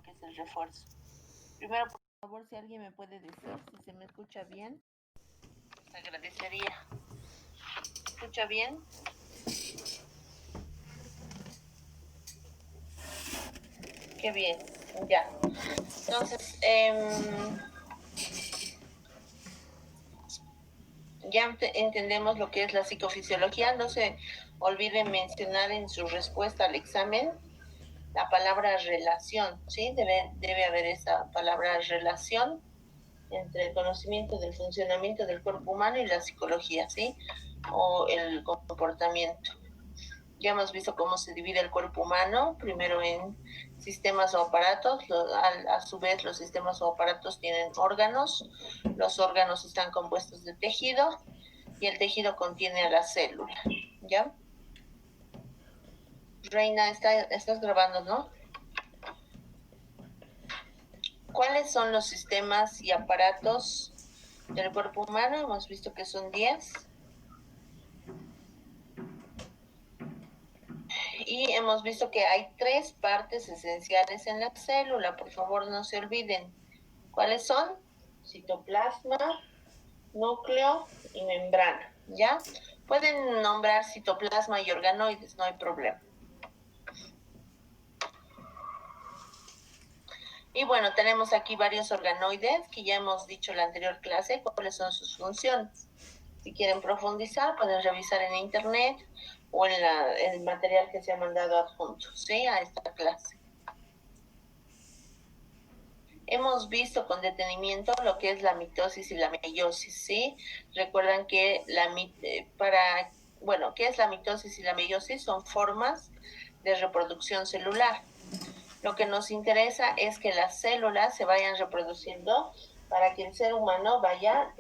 que es el refuerzo. Primero, por favor, si alguien me puede decir si se me escucha bien, te agradecería. ¿Se escucha bien? Qué bien, ya. Entonces, ya entendemos lo que es la psicofisiología. No se olviden mencionar en su respuesta al examen la palabra relación, ¿sí? Debe haber esa palabra relación entre el conocimiento del funcionamiento del cuerpo humano y la psicología, ¿sí? O el comportamiento. Ya hemos visto cómo se divide el cuerpo humano, primero en sistemas o aparatos. A su vez, los sistemas o aparatos tienen órganos. Los órganos están compuestos de tejido y el tejido contiene a la célula, ¿ya? Reina, estás grabando, ¿no? ¿Cuáles son los sistemas y aparatos del cuerpo humano? Hemos visto que son 10. Y hemos visto que hay 3 partes esenciales en la célula. Por favor, no se olviden. ¿Cuáles son? Citoplasma, núcleo y membrana, ¿ya? Pueden nombrar citoplasma y organoides, no hay problema. Y bueno, tenemos aquí varios organoides que ya hemos dicho en la anterior clase cuáles son sus funciones. Si quieren profundizar, pueden revisar en internet o en el material que se ha mandado adjunto, ¿sí? A esta clase. Hemos visto con detenimiento lo que es la mitosis y la meiosis, ¿sí? Recuerdan que ¿qué es la mitosis y la meiosis? Son formas de reproducción celular. Lo que nos interesa es que las células se vayan reproduciendo para que el ser humano vaya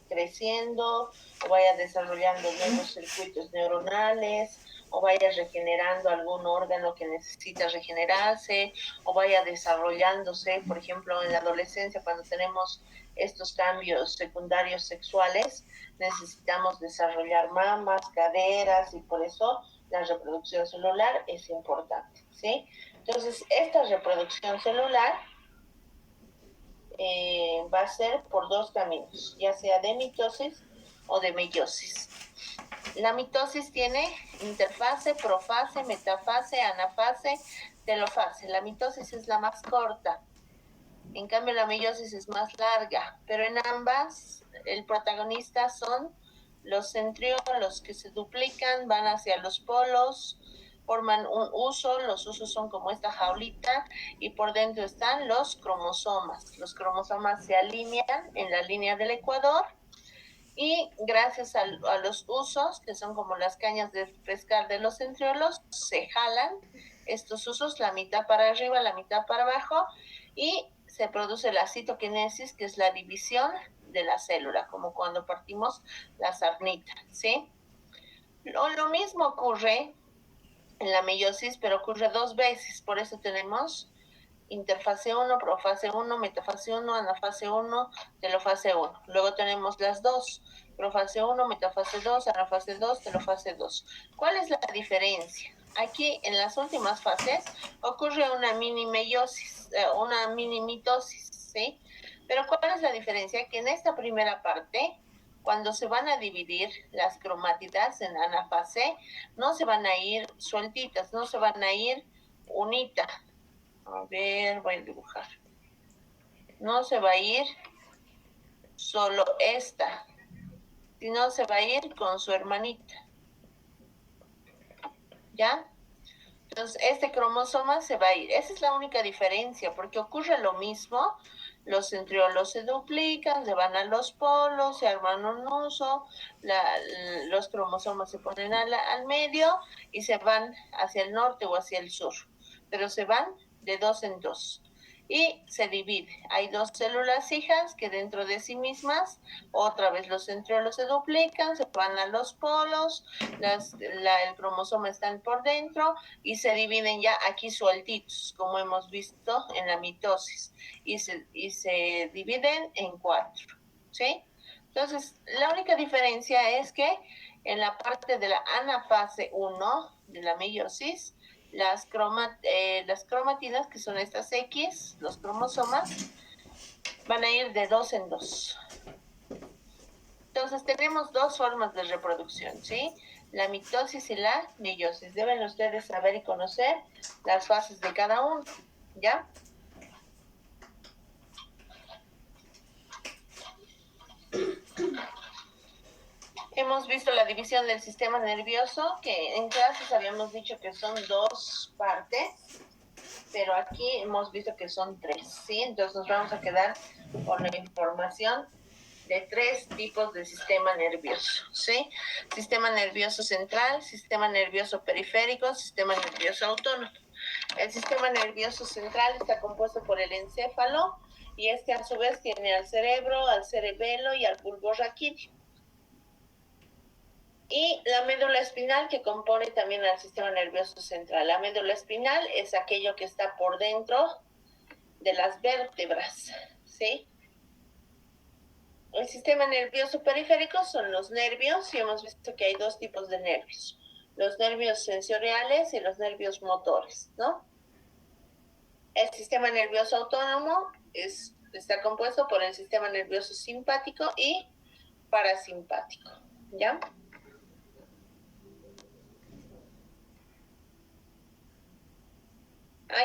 creciendo o vaya desarrollando nuevos circuitos neuronales o vaya regenerando algún órgano que necesita regenerarse o vaya desarrollándose. Por ejemplo, en la adolescencia, cuando tenemos estos cambios secundarios sexuales, necesitamos desarrollar mamas, caderas, y por eso la reproducción celular es importante, ¿sí? Entonces, esta reproducción celular va a ser por 2 caminos, ya sea de mitosis o de meiosis. La mitosis tiene interfase, profase, metafase, anafase, telofase. La mitosis es la más corta, en cambio la meiosis es más larga, pero en ambas el protagonista son los centriolos que se duplican, van hacia los polos, forman un uso. Los usos son como esta jaulita y por dentro están los cromosomas. Los cromosomas se alinean en la línea del ecuador y gracias a los usos, que son como las cañas de pescar de los centriolos, se jalan estos usos, la mitad para arriba, la mitad para abajo, y se produce la citoquinesis, que es la división de la célula, como cuando partimos la sarnita, ¿sí? Lo mismo ocurre en la meiosis, pero ocurre 2 veces, por eso tenemos interfase 1, profase 1, metafase 1, anafase 1, telofase 1. Luego tenemos las 2, profase 1, metafase 2, anafase 2, telofase 2. ¿Cuál es la diferencia? Aquí en las últimas fases ocurre una mini meiosis, una mini mitosis, ¿sí? Pero ¿cuál es la diferencia? Que en esta primera parte, cuando se van a dividir las cromátidas en anafase, no se van a ir sueltitas, no se van a ir unitas. A ver, voy a dibujar. No se va a ir solo esta, sino se va a ir con su hermanita. ¿Ya? Entonces, este cromosoma se va a ir. Esa es la única diferencia, porque ocurre lo mismo. Los centriolos se duplican, se van a los polos, se arman un uso, los cromosomas se ponen al medio y se van hacia el norte o hacia el sur. Pero se van de 2 en 2. Y se divide. Hay 2 células hijas que dentro de sí mismas, otra vez los centriolos se duplican, se van a los polos, el cromosoma está por dentro y se dividen ya aquí sueltitos, como hemos visto en la mitosis, y se dividen en 4, ¿sí? Entonces, la única diferencia es que en la parte de la anafase 1 de la meiosis Las cromatinas, que son estas X, los cromosomas, van a ir de 2 en 2. Entonces tenemos dos formas de reproducción, ¿sí? La mitosis y la meiosis. Deben ustedes saber y conocer las fases de cada uno, ¿ya? Hemos visto la división del sistema nervioso, que en clases habíamos dicho que son dos partes, pero aquí hemos visto que son tres, ¿sí? Entonces nos vamos a quedar con la información de tres tipos de sistema nervioso, ¿sí? Sistema nervioso central, sistema nervioso periférico, sistema nervioso autónomo. El sistema nervioso central está compuesto por el encéfalo y este a su vez tiene al cerebro, al cerebelo y al bulbo raquídeo. Y la médula espinal, que compone también al sistema nervioso central. La médula espinal es aquello que está por dentro de las vértebras, ¿sí? El sistema nervioso periférico son los nervios, y hemos visto que hay dos tipos de nervios: los nervios sensoriales y los nervios motores, ¿no? El sistema nervioso autónomo está compuesto por el sistema nervioso simpático y parasimpático, ¿ya?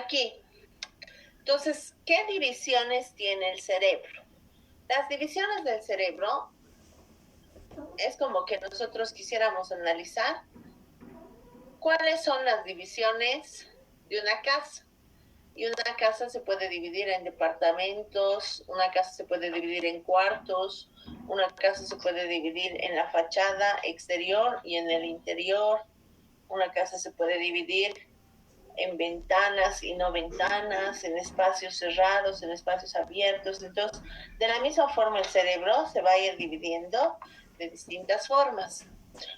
Aquí. Entonces, ¿qué divisiones tiene el cerebro? Las divisiones del cerebro es como que nosotros quisiéramos analizar cuáles son las divisiones de una casa. Y una casa se puede dividir en departamentos, una casa se puede dividir en cuartos, una casa se puede dividir en la fachada exterior y en el interior, una casa se puede dividir en ventanas y no ventanas, en espacios cerrados, en espacios abiertos. Entonces, de la misma forma el cerebro se va a ir dividiendo de distintas formas.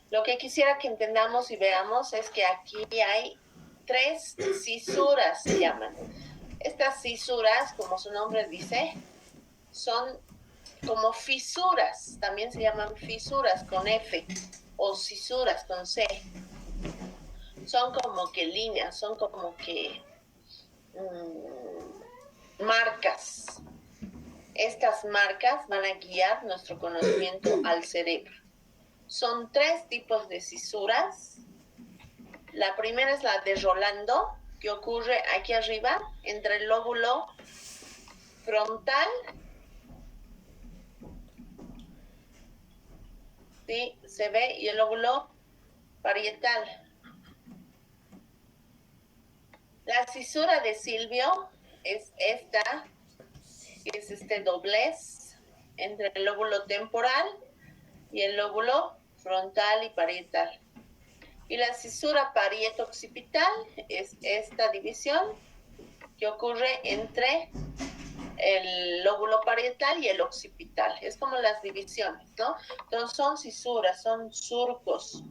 Lo que quisiera que entendamos y veamos es que aquí hay tres cisuras, se llaman. Estas cisuras, como su nombre dice, son como fisuras, también se llaman fisuras con F o cisuras con C. Son como que líneas, son como que marcas. Estas marcas van a guiar nuestro conocimiento al cerebro. Son tres tipos de cisuras. La primera es la de Rolando, que ocurre aquí arriba, entre el lóbulo frontal, ¿sí? Se ve, y el lóbulo parietal. La cisura de Silvio es esta, que es este doblez entre el lóbulo temporal y el lóbulo frontal y parietal. Y la cisura parieto-occipital es esta división que ocurre entre el lóbulo parietal y el occipital. Es como las divisiones, ¿no? Entonces son cisuras, son surcos,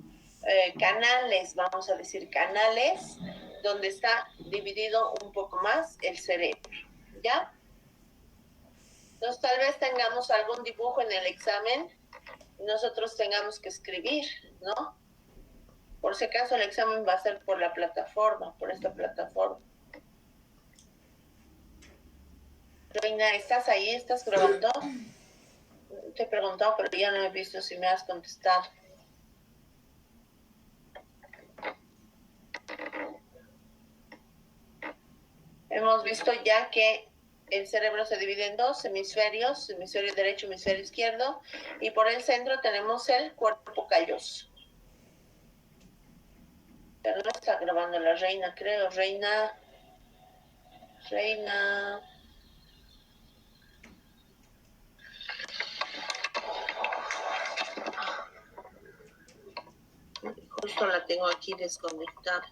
canales, vamos a decir canales, donde está dividido un poco más el cerebro, ¿ya? Entonces tal vez tengamos algún dibujo en el examen y nosotros tengamos que escribir, ¿no? Por si acaso el examen va a ser por la plataforma, por esta plataforma. Reina, ¿estás ahí? ¿Estás grabando? Te he preguntado, pero ya no he visto si me has contestado. Hemos visto ya que el cerebro se divide en dos hemisferios, hemisferio derecho, hemisferio izquierdo, y por el centro tenemos el cuerpo calloso. Pero no está grabando la Reina, creo. Reina. Justo la tengo aquí desconectada.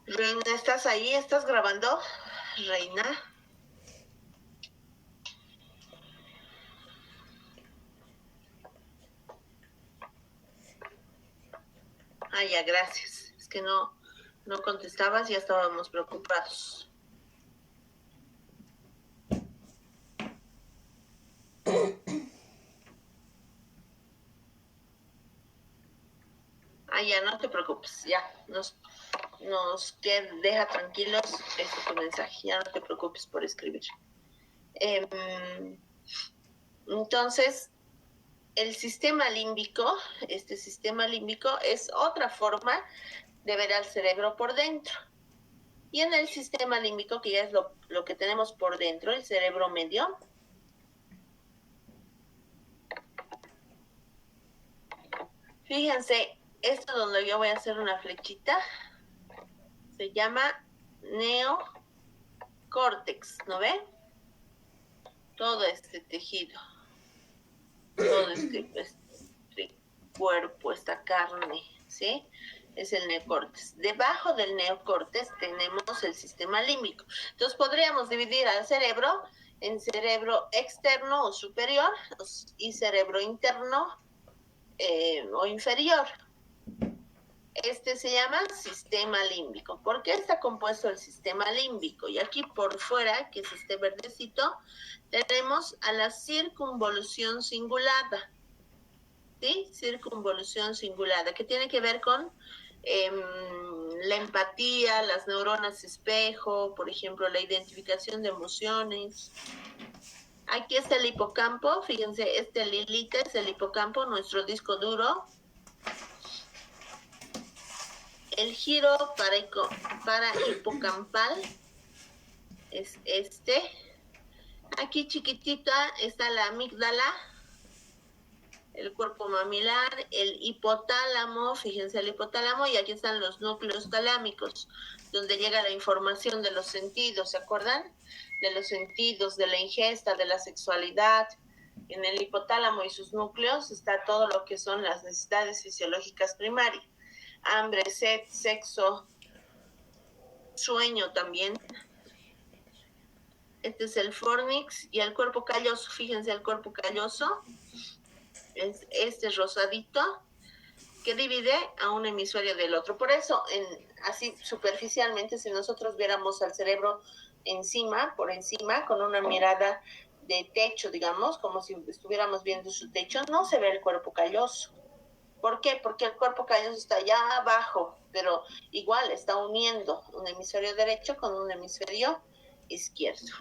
Reina, ¿estás ahí? ¿Estás grabando? Reina. Ah, ya, gracias. Es que no contestabas, ya estábamos preocupados. ya no te preocupes, ya nos deja tranquilos tu mensaje, ya no te preocupes por escribir. Entonces, el sistema límbico, este sistema límbico es otra forma de ver al cerebro por dentro. Y en el sistema límbico, que ya es lo que tenemos por dentro, el cerebro medio, fíjense, esto donde yo voy a hacer una flechita, se llama neocórtex, ¿no ven? Todo este tejido, todo este cuerpo, esta carne, ¿sí? Es el neocórtex. Debajo del neocórtex tenemos el sistema límbico. Entonces podríamos dividir al cerebro en cerebro externo o superior y cerebro interno o inferior. Este se llama sistema límbico. ¿Por qué está compuesto el sistema límbico? Y aquí por fuera, que es este verdecito, tenemos a la circunvolución cingulada. ¿Sí? Circunvolución cingulada, que tiene que ver con la empatía, las neuronas espejo, por ejemplo, la identificación de emociones. Aquí está el hipocampo, fíjense, este lilita es el hipocampo, nuestro disco duro. El giro para hipocampal es este. Aquí chiquitita está la amígdala, el cuerpo mamilar, el hipotálamo, fíjense el hipotálamo, y aquí están los núcleos talámicos, donde llega la información de los sentidos, ¿se acuerdan? De los sentidos, de la ingesta, de la sexualidad. En el hipotálamo y sus núcleos está todo lo que son las necesidades fisiológicas primarias. Hambre, sed, sexo, sueño también. Este es el fornix y el cuerpo calloso. Fíjense el cuerpo calloso. Es este rosadito que divide a un hemisferio del otro. Por eso, así superficialmente, si nosotros viéramos al cerebro por encima, con una mirada de techo, digamos, como si estuviéramos viendo su techo, no se ve el cuerpo calloso. ¿Por qué? Porque el cuerpo calloso está allá abajo, pero igual está uniendo un hemisferio derecho con un hemisferio izquierdo.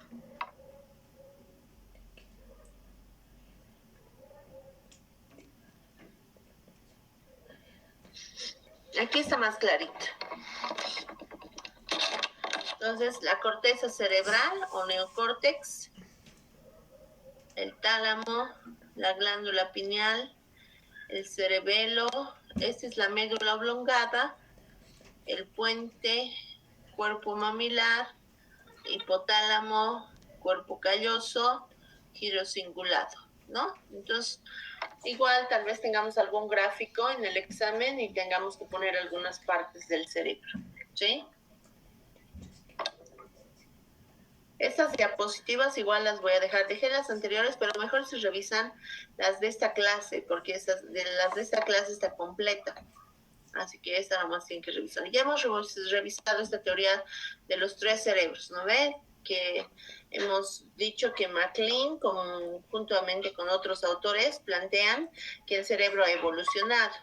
Aquí está más clarito. Entonces, la corteza cerebral o neocórtex, el tálamo, la glándula pineal, el cerebelo, esta es la médula oblongada, el puente, cuerpo mamilar, hipotálamo, cuerpo calloso, giro cingulado, ¿no? Entonces, igual tal vez tengamos algún gráfico en el examen y tengamos que poner algunas partes del cerebro, ¿sí? Estas diapositivas igual las voy a dejar. Dejé las anteriores, pero mejor si revisan las de esta clase, porque las de esta clase está completa. Así que esta nomás tienen que revisar. Ya hemos revisado esta teoría de los tres cerebros, ¿no ven? Que hemos dicho que MacLean, juntamente con otros autores, plantean que el cerebro ha evolucionado.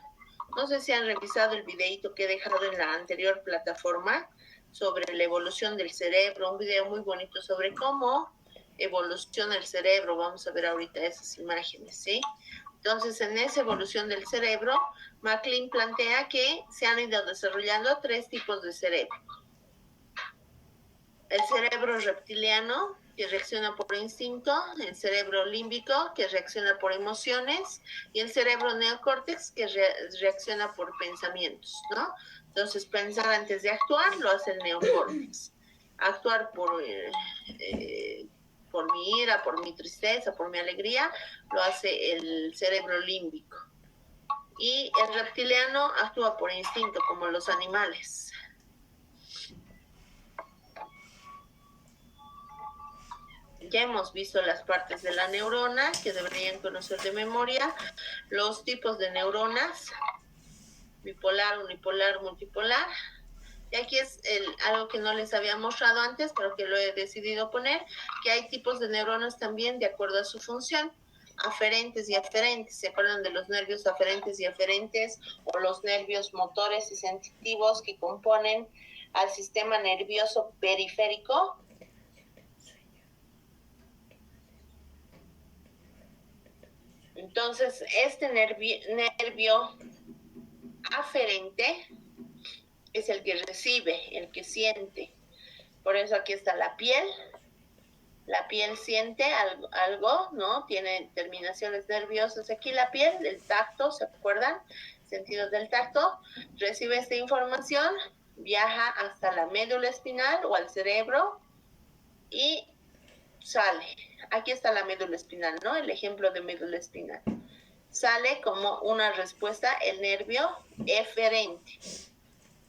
No sé si han revisado el videito que he dejado en la anterior plataforma sobre la evolución del cerebro, un video muy bonito sobre cómo evoluciona el cerebro. Vamos a ver ahorita esas imágenes, ¿sí? Entonces, en esa evolución del cerebro, MacLean plantea que se han ido desarrollando tres tipos de cerebro. El cerebro reptiliano, que reacciona por instinto, el cerebro límbico, que reacciona por emociones, y el cerebro neocórtex, que reacciona por pensamientos, ¿no? Entonces, pensar antes de actuar lo hace el neocórtex. Actuar por mi ira, por mi tristeza, por mi alegría, lo hace el cerebro límbico. Y el reptiliano actúa por instinto, como los animales. Ya hemos visto las partes de la neurona que deberían conocer de memoria, los tipos de neuronas, bipolar, unipolar, multipolar. Y aquí es algo que no les había mostrado antes, pero que lo he decidido poner, que hay tipos de neuronas también de acuerdo a su función. aferentes y aferentes. ¿Se acuerdan de los nervios aferentes y aferentes o los nervios motores y sensitivos que componen al sistema nervioso periférico? Entonces, este nervio aferente es el que recibe, el que siente. Por eso aquí está la piel. La piel siente algo, ¿no? Tiene terminaciones nerviosas. Aquí la piel, el tacto, ¿se acuerdan? Sentidos del tacto. Recibe esta información, viaja hasta la médula espinal o al cerebro y sale. Aquí está la médula espinal, ¿no? El ejemplo de médula espinal. Sale como una respuesta el nervio eferente.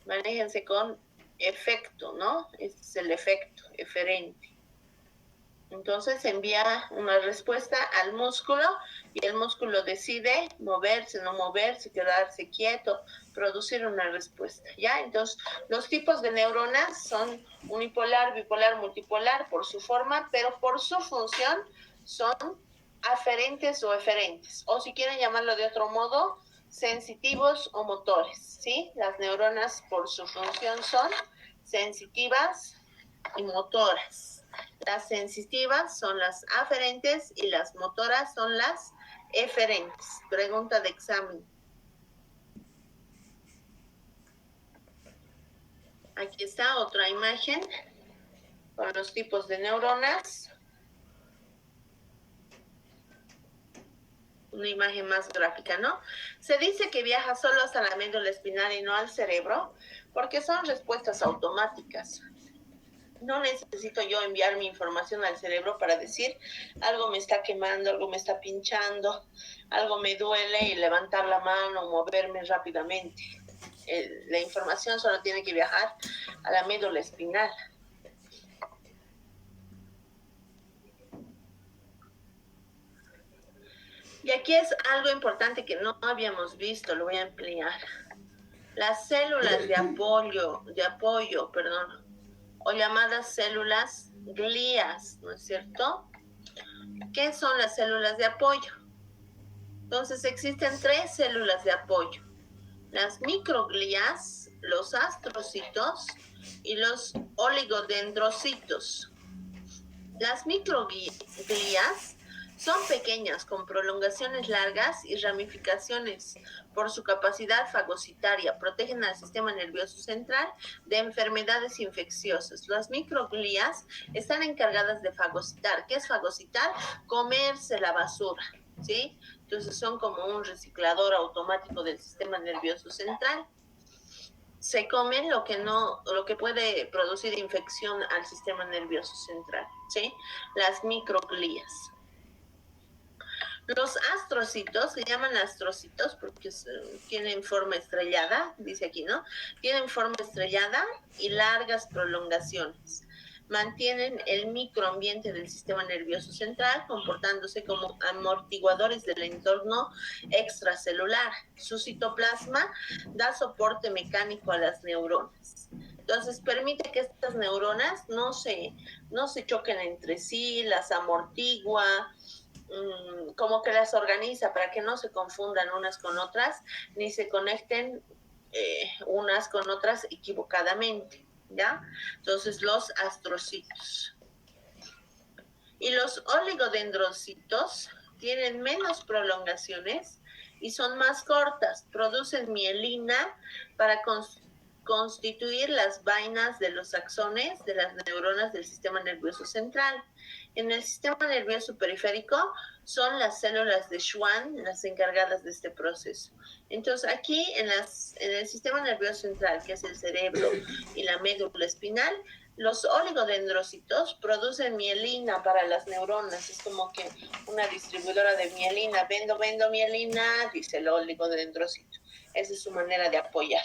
Manéjense con efecto, ¿no? Este es el efecto eferente. Entonces envía una respuesta al músculo y el músculo decide moverse, no moverse, quedarse quieto, producir una respuesta, ¿ya? Entonces, los tipos de neuronas son unipolar, bipolar, multipolar por su forma, pero por su función son aferentes o eferentes, o si quieren llamarlo de otro modo, sensitivos o motores, ¿sí? Las neuronas por su función son sensitivas y motoras. Las sensitivas son las aferentes y las motoras son las eferentes. Pregunta de examen. Aquí está otra imagen con los tipos de neuronas. Una imagen más gráfica, ¿no? Se dice que viaja solo hasta la médula espinal y no al cerebro porque son respuestas automáticas. No necesito yo enviar mi información al cerebro para decir algo me está quemando, algo me está pinchando, algo me duele y levantar la mano, moverme rápidamente. La información solo tiene que viajar a la médula espinal. Y aquí es algo importante que no habíamos visto, lo voy a ampliar. Las células de apoyo, o llamadas células glías, ¿no es cierto? ¿Qué son las células de apoyo? Entonces existen 3 células de apoyo: las microglías, los astrocitos y los oligodendrocitos. Las microglías son pequeñas, con prolongaciones largas y ramificaciones. Por su capacidad fagocitaria, protegen al sistema nervioso central de enfermedades infecciosas. Las microglías están encargadas de fagocitar. ¿Qué es fagocitar? Comerse la basura, ¿sí? Entonces son como un reciclador automático del sistema nervioso central. Se comen lo que puede producir infección al sistema nervioso central, ¿sí? Las microglías. Los astrocitos, se llaman astrocitos porque tienen forma estrellada, dice aquí, ¿no? Tienen forma estrellada y largas prolongaciones. Mantienen el microambiente del sistema nervioso central, comportándose como amortiguadores del entorno extracelular. Su citoplasma da soporte mecánico a las neuronas. Entonces, permite que estas neuronas no se choquen entre sí, las amortigua, como que las organiza para que no se confundan unas con otras, ni se conecten unas con otras equivocadamente, ¿ya? Entonces, los astrocitos. Y los oligodendrocitos tienen menos prolongaciones y son más cortas. Producen mielina para constituir las vainas de los axones de las neuronas del sistema nervioso central. En el sistema nervioso periférico son las células de Schwann las encargadas de este proceso. Entonces aquí en el sistema nervioso central, que es el cerebro y la médula espinal, los oligodendrocitos producen mielina para las neuronas. Es como que una distribuidora de mielina. Vendo mielina, dice el oligodendrocito. Esa es su manera de apoyar.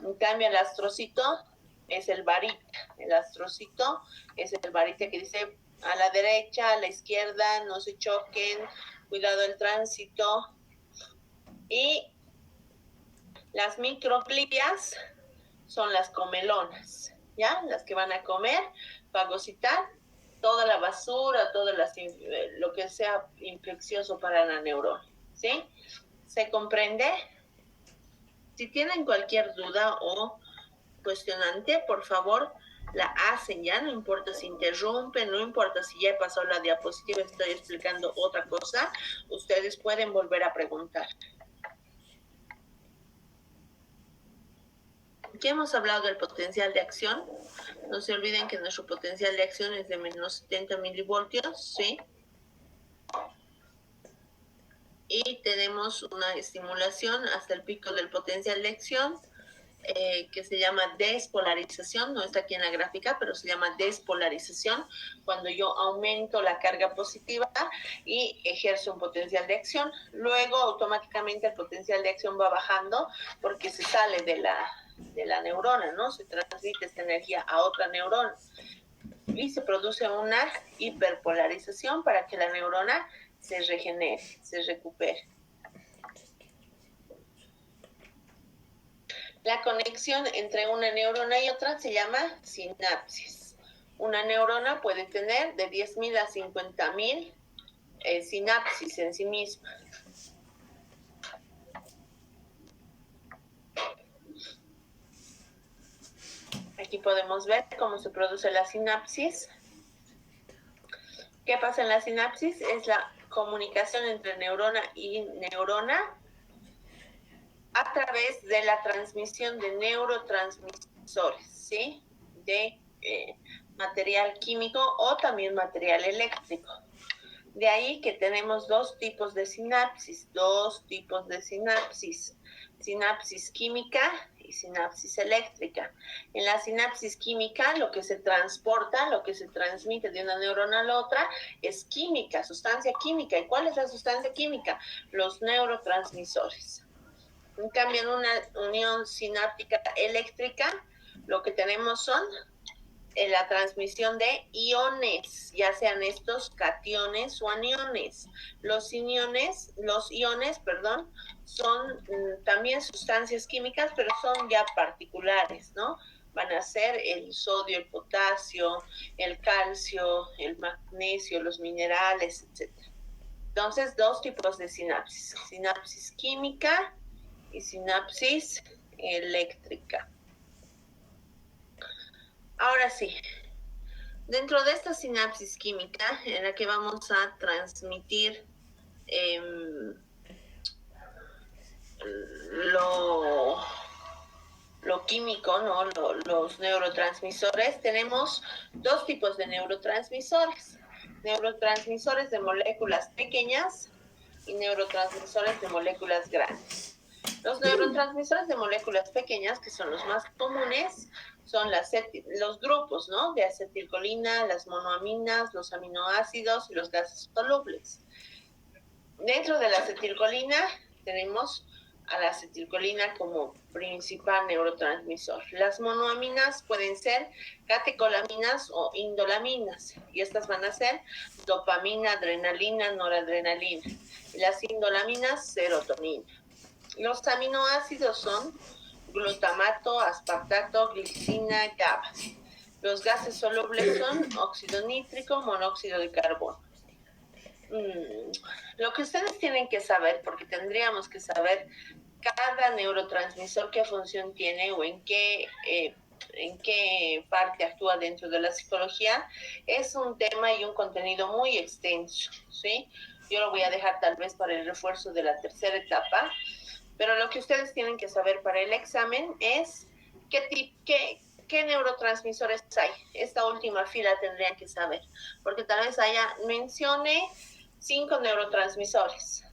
En cambio, el astrocito es el varita. El astrocito es el varita que dice a la derecha, a la izquierda, no se choquen, cuidado el tránsito. Y las microglias son las comelonas, ¿ya? Las que van a comer, fagocitar toda la basura, lo que sea infeccioso para la neurona, ¿sí? ¿Se comprende? Si tienen cualquier duda o cuestionante, por favor, la hacen ya, no importa si interrumpen, no importa si ya pasó la diapositiva, estoy explicando otra cosa, ustedes pueden volver a preguntar. Ya hemos hablado del potencial de acción. No se olviden que nuestro potencial de acción es de menos 70 milivoltios, ¿sí? Y tenemos una estimulación hasta el pico del potencial de acción, que se llama despolarización, no está aquí en la gráfica, pero se llama despolarización, cuando yo aumento la carga positiva y ejerzo un potencial de acción. Luego automáticamente el potencial de acción va bajando porque se sale de la neurona, ¿no? Se transmite esta energía a otra neurona y se produce una hiperpolarización para que la neurona se regenere, se recupere. La conexión entre una neurona y otra se llama sinapsis. Una neurona puede tener de 10.000 a 50.000 sinapsis en sí misma. Aquí podemos ver cómo se produce la sinapsis. ¿Qué pasa en la sinapsis? Es la comunicación entre neurona y neurona a través de la transmisión de neurotransmisores, ¿sí? De material químico o también material eléctrico. De ahí que tenemos dos tipos de sinapsis, sinapsis química y sinapsis eléctrica. En la sinapsis química, lo que se transporta, lo que se transmite de una neurona a la otra es química, sustancia química. ¿Y cuál es la sustancia química? Los neurotransmisores. En cambio, en una unión sináptica eléctrica, lo que tenemos son la transmisión de iones, ya sean estos cationes o aniones. Los iones, son también sustancias químicas, pero son ya particulares, ¿no? Van a ser el sodio, el potasio, el calcio, el magnesio, los minerales, etc. Entonces, dos tipos de sinapsis: sinapsis química y sinapsis eléctrica. Ahora sí, dentro de esta sinapsis química en la que vamos a transmitir lo químico, ¿no? Los neurotransmisores, tenemos dos tipos de neurotransmisores. Neurotransmisores de moléculas pequeñas y neurotransmisores de moléculas grandes. Los neurotransmisores de moléculas pequeñas, que son los más comunes, son los grupos, ¿no? De acetilcolina, las monoaminas, los aminoácidos y los gases solubles. Dentro de la acetilcolina tenemos a la acetilcolina como principal neurotransmisor. Las monoaminas pueden ser catecolaminas o indolaminas, y estas van a ser dopamina, adrenalina, noradrenalina, y las indolaminas, serotonina. Los aminoácidos son glutamato, aspartato, glicina, GABA. Los gases solubles son óxido nítrico, monóxido de carbono. Lo que ustedes tienen que saber, porque tendríamos que saber cada neurotransmisor qué función tiene o en qué parte actúa dentro de la psicología, es un tema y un contenido muy extenso, ¿sí? Yo lo voy a dejar tal vez para el refuerzo de la tercera etapa, pero lo que ustedes tienen que saber para el examen es qué neurotransmisores hay. Esta última fila tendrían que saber, porque tal vez mencione 5 neurotransmisores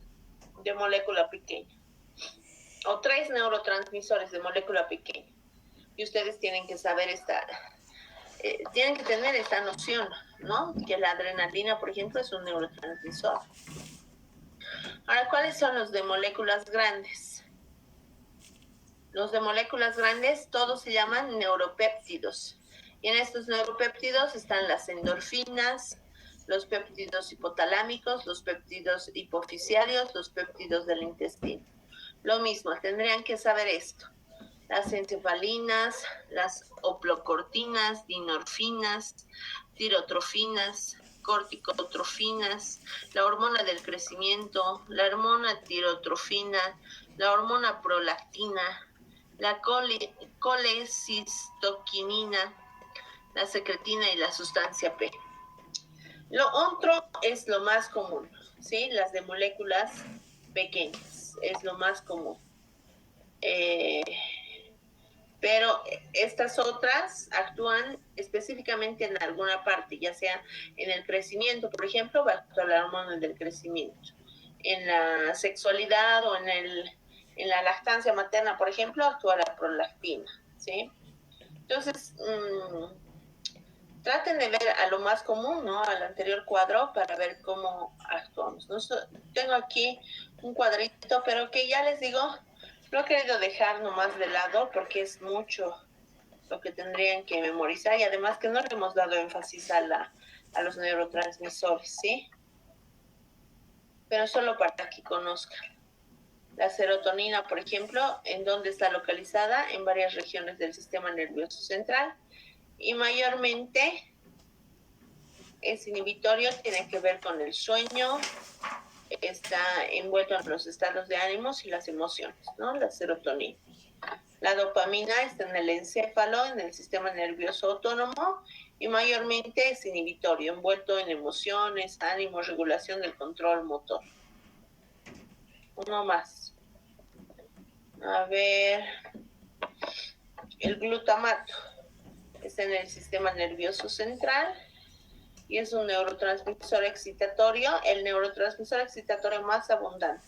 de molécula pequeña o 3 neurotransmisores de molécula pequeña, y ustedes tienen que saber tienen que tener esta noción, ¿no? Que la adrenalina, por ejemplo, es un neurotransmisor. Ahora, ¿cuáles son los de moléculas grandes? Los de moléculas grandes, todos se llaman neuropéptidos. Y en estos neuropéptidos están las endorfinas, los péptidos hipotalámicos, los péptidos hipofisiarios, los péptidos del intestino. Lo mismo, tendrían que saber esto. Las encefalinas, las oplocortinas, dinorfinas, tirotrofinas, corticotrofinas, la hormona del crecimiento, la hormona tirotrofina, la hormona prolactina, la colecistoquinina, la secretina y la sustancia P. Lo otro es lo más común, ¿sí? Las de moléculas pequeñas es lo más común. Pero estas otras actúan específicamente en alguna parte, ya sea en el crecimiento, por ejemplo, va a actuar la hormona del crecimiento. En la sexualidad o en la lactancia materna, por ejemplo, actúa la prolactina, ¿sí? Entonces, traten de ver a lo más común, ¿no? Al anterior cuadro para ver cómo actuamos. Tengo aquí un cuadrito, pero que ya les digo, lo he querido dejar nomás de lado porque es mucho lo que tendrían que memorizar y además que no le hemos dado énfasis a los neurotransmisores, ¿sí? Pero solo para que conozcan. La serotonina, por ejemplo, ¿en dónde está localizada? En varias regiones del sistema nervioso central y mayormente es inhibitorio, tiene que ver con el sueño, está envuelto en los estados de ánimos y las emociones, ¿no? La serotonina. La dopamina está en el encéfalo, en el sistema nervioso autónomo, y mayormente es inhibitorio, envuelto en emociones, ánimos, regulación del control motor. Uno más. A ver, el glutamato está en el sistema nervioso central y es un neurotransmisor excitatorio, el neurotransmisor excitatorio más abundante,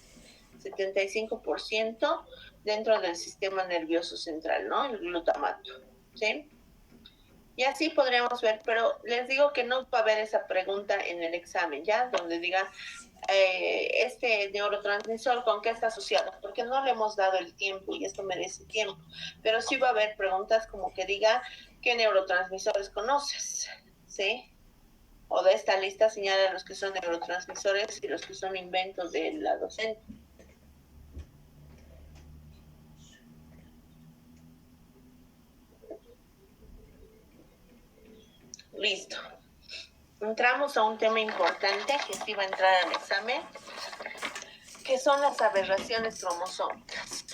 75% dentro del sistema nervioso central, ¿no? El glutamato, ¿sí? Y así podríamos ver, pero les digo que no va a haber esa pregunta en el examen, ¿ya? Donde diga, este neurotransmisor, ¿con qué está asociado? Porque no le hemos dado el tiempo y esto merece tiempo. Pero sí va a haber preguntas como que diga, ¿qué neurotransmisores conoces? ¿Sí? O de esta lista señala los que son neurotransmisores y los que son inventos de la docente. Listo. Entramos a un tema importante que sí va a entrar al examen, que son las aberraciones cromosómicas.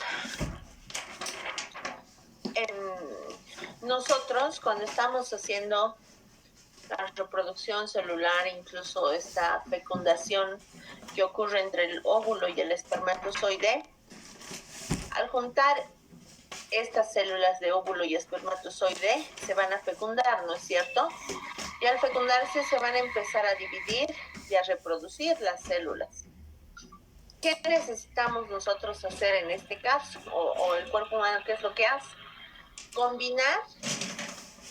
Nosotros, cuando estamos haciendo la reproducción celular, incluso esta fecundación que ocurre entre el óvulo y el espermatozoide, al juntar estas células de óvulo y espermatozoide se van a fecundar, ¿no es cierto? Y al fecundarse se van a empezar a dividir y a reproducir las células. ¿Qué necesitamos nosotros hacer en este caso? O el cuerpo humano, ¿qué es lo que hace? Combinar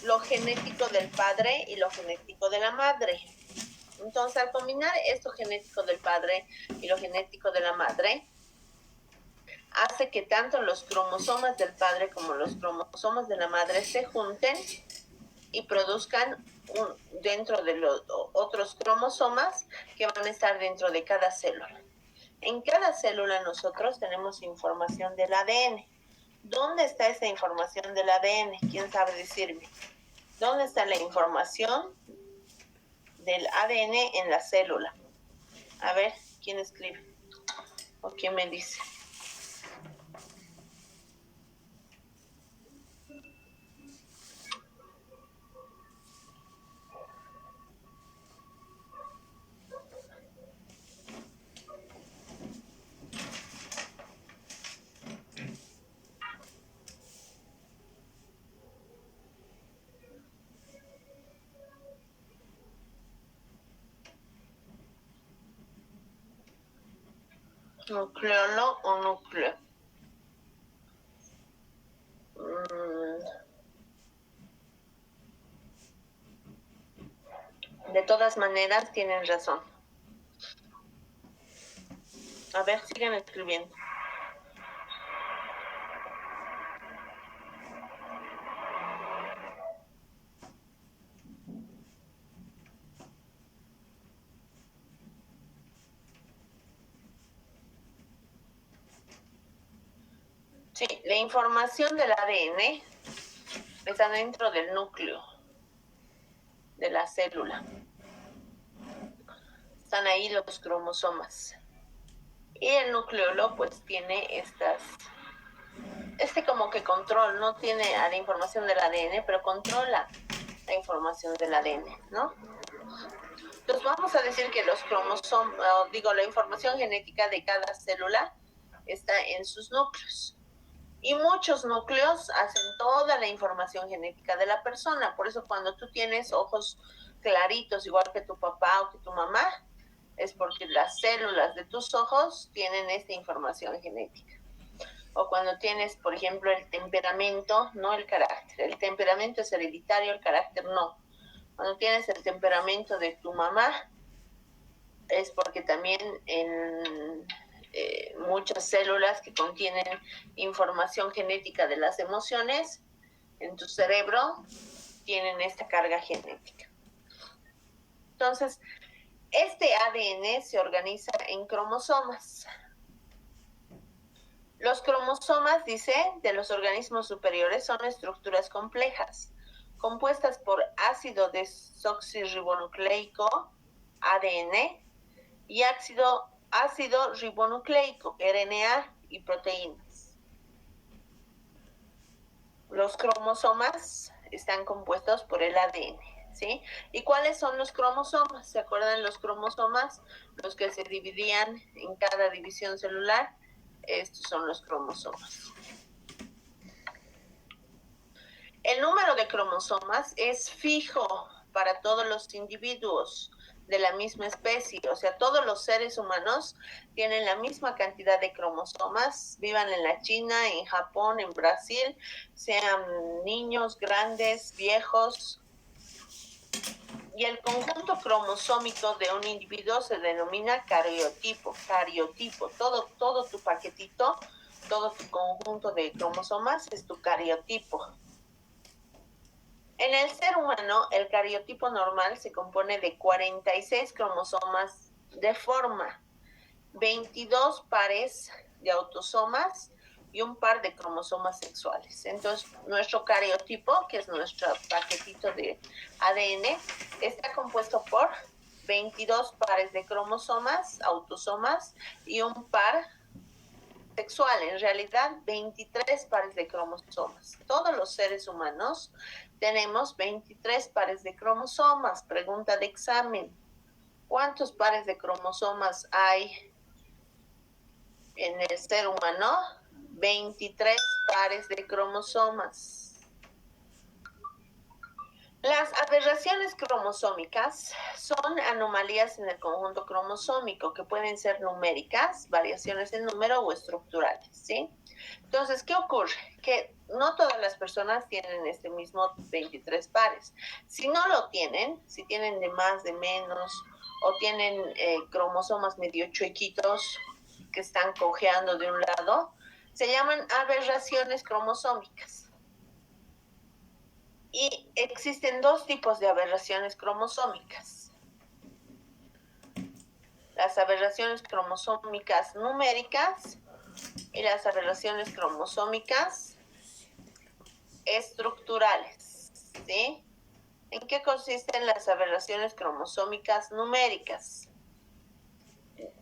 lo genético del padre y lo genético de la madre. Entonces, al combinar esto genético del padre y lo genético de la madre, hace que tanto los cromosomas del padre como los cromosomas de la madre se junten y produzcan dentro de los otros cromosomas que van a estar dentro de cada célula. En cada célula nosotros tenemos información del ADN. ¿Dónde está esa información del ADN? ¿Quién sabe decirme? ¿Dónde está la información del ADN en la célula? A ver, ¿quién escribe? ¿O quién me dice? ¿Nucleolo o núcleo? De todas maneras, tienen razón. A ver, sigan escribiendo. Sí, la información del ADN está dentro del núcleo. de la célula. Están ahí los cromosomas. Y el nucleolo pues tiene como que control, no tiene a la información del ADN, pero controla la información del ADN, ¿no? Entonces vamos a decir que los cromosomas, la información genética de cada célula está en sus núcleos. Y muchos núcleos hacen toda la información genética de la persona. Por eso cuando tú tienes ojos claritos, igual que tu papá o que tu mamá, es porque las células de tus ojos tienen esta información genética. O cuando tienes, por ejemplo, el temperamento, no el carácter. El temperamento es hereditario, el carácter no. Cuando tienes el temperamento de tu mamá, es porque también en muchas células que contienen información genética de las emociones en tu cerebro tienen esta carga genética. Entonces, este ADN se organiza en cromosomas. Los cromosomas, dice, de los organismos superiores son estructuras complejas, compuestas por ácido desoxirribonucleico, ADN, y ácido ribonucleico, RNA, y proteínas. Los cromosomas están compuestos por el ADN, ¿sí? ¿Y cuáles son los cromosomas? ¿Se acuerdan los cromosomas? Los que se dividían en cada división celular. Estos son los cromosomas. El número de cromosomas es fijo para todos los individuos de la misma especie, o sea, todos los seres humanos tienen la misma cantidad de cromosomas, vivan en la China, en Japón, en Brasil, sean niños, grandes, viejos. Y el conjunto cromosómico de un individuo se denomina cariotipo. Todo tu paquetito, todo tu conjunto de cromosomas es tu cariotipo. En el ser humano, el cariotipo normal se compone de 46 cromosomas de forma, 22 pares de autosomas y un par de cromosomas sexuales. Entonces, nuestro cariotipo, que es nuestro paquetito de ADN, está compuesto por 22 pares de cromosomas, autosomas y un par sexual. En realidad, 23 pares de cromosomas. Todos los seres humanos tenemos 23 pares de cromosomas. Pregunta de examen. ¿Cuántos pares de cromosomas hay en el ser humano? 23 pares de cromosomas. Las aberraciones cromosómicas son anomalías en el conjunto cromosómico que pueden ser numéricas, variaciones en número o estructurales, ¿sí? Entonces, ¿qué ocurre? Que no todas las personas tienen este mismo 23 pares. Si no lo tienen, si tienen de más, de menos, o tienen cromosomas medio chuequitos que están cojeando de un lado, se llaman aberraciones cromosómicas. Y existen dos tipos de aberraciones cromosómicas. Las aberraciones cromosómicas numéricas y las aberraciones cromosómicas estructurales, ¿sí? ¿En qué consisten las aberraciones cromosómicas numéricas?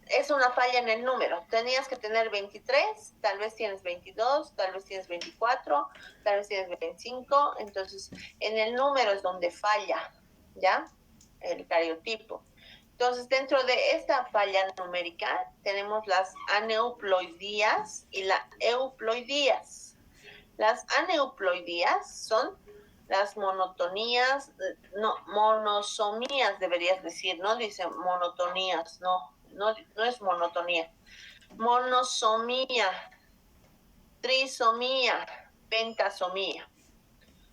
Es una falla en el número. Tenías que tener 23, tal vez tienes 22, tal vez tienes 24, tal vez tienes 25. Entonces, en el número es donde falla, ¿ya? El cariotipo. Entonces, dentro de esta falla numérica tenemos las aneuploidías y las euploidías. Las aneuploidías son las monotonías, no, monosomías deberías decir, no dice monotonías, no es monotonía. Monosomía, trisomía, pentasomía.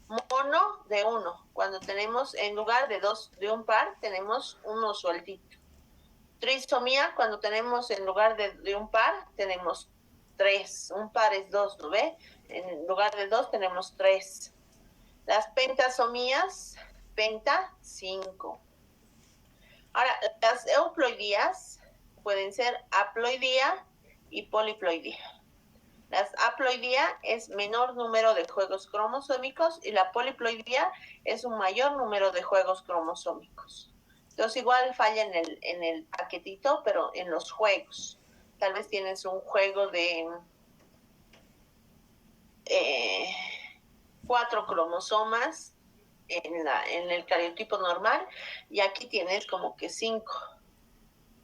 Mono de uno, cuando tenemos en lugar de dos, de un par, tenemos uno sueltito. Trisomía, cuando tenemos en lugar de un par, tenemos tres. Un par es dos, ¿no ve? En lugar de dos tenemos tres. Las pentasomías, penta, 5. Ahora, las euploidías pueden ser haploidía y poliploidía. La haploidía es menor número de juegos cromosómicos y la poliploidía es un mayor número de juegos cromosómicos. Entonces igual falla en el paquetito, pero en los juegos. Tal vez tienes un juego de 4 cromosomas en el cariotipo normal y aquí tienes como que 5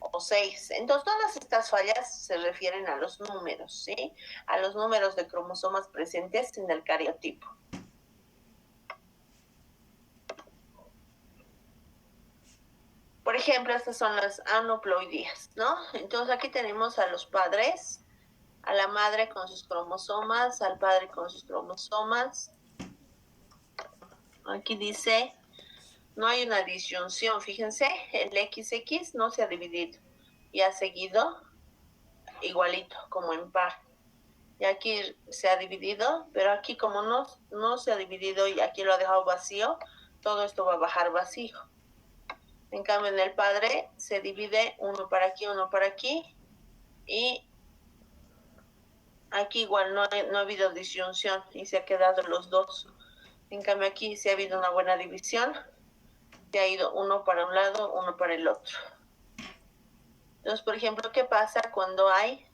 o 6. Entonces todas estas fallas se refieren a los números, ¿sí? A los números de cromosomas presentes en el cariotipo. Por ejemplo, estas son las aneuploidías, ¿no? Entonces aquí tenemos a los padres, a la madre con sus cromosomas, al padre con sus cromosomas. Aquí dice, no hay una disyunción, fíjense, el XX no se ha dividido y ha seguido igualito, como en par. Y aquí se ha dividido, pero aquí como no se ha dividido y aquí lo ha dejado vacío, todo esto va a bajar vacío. En cambio, en el padre se divide uno para aquí, y aquí igual no ha habido disyunción y se ha quedado los dos. En cambio, aquí sí ha habido una buena división, se ha ido uno para un lado, uno para el otro. Entonces, por ejemplo, ¿qué pasa cuando hay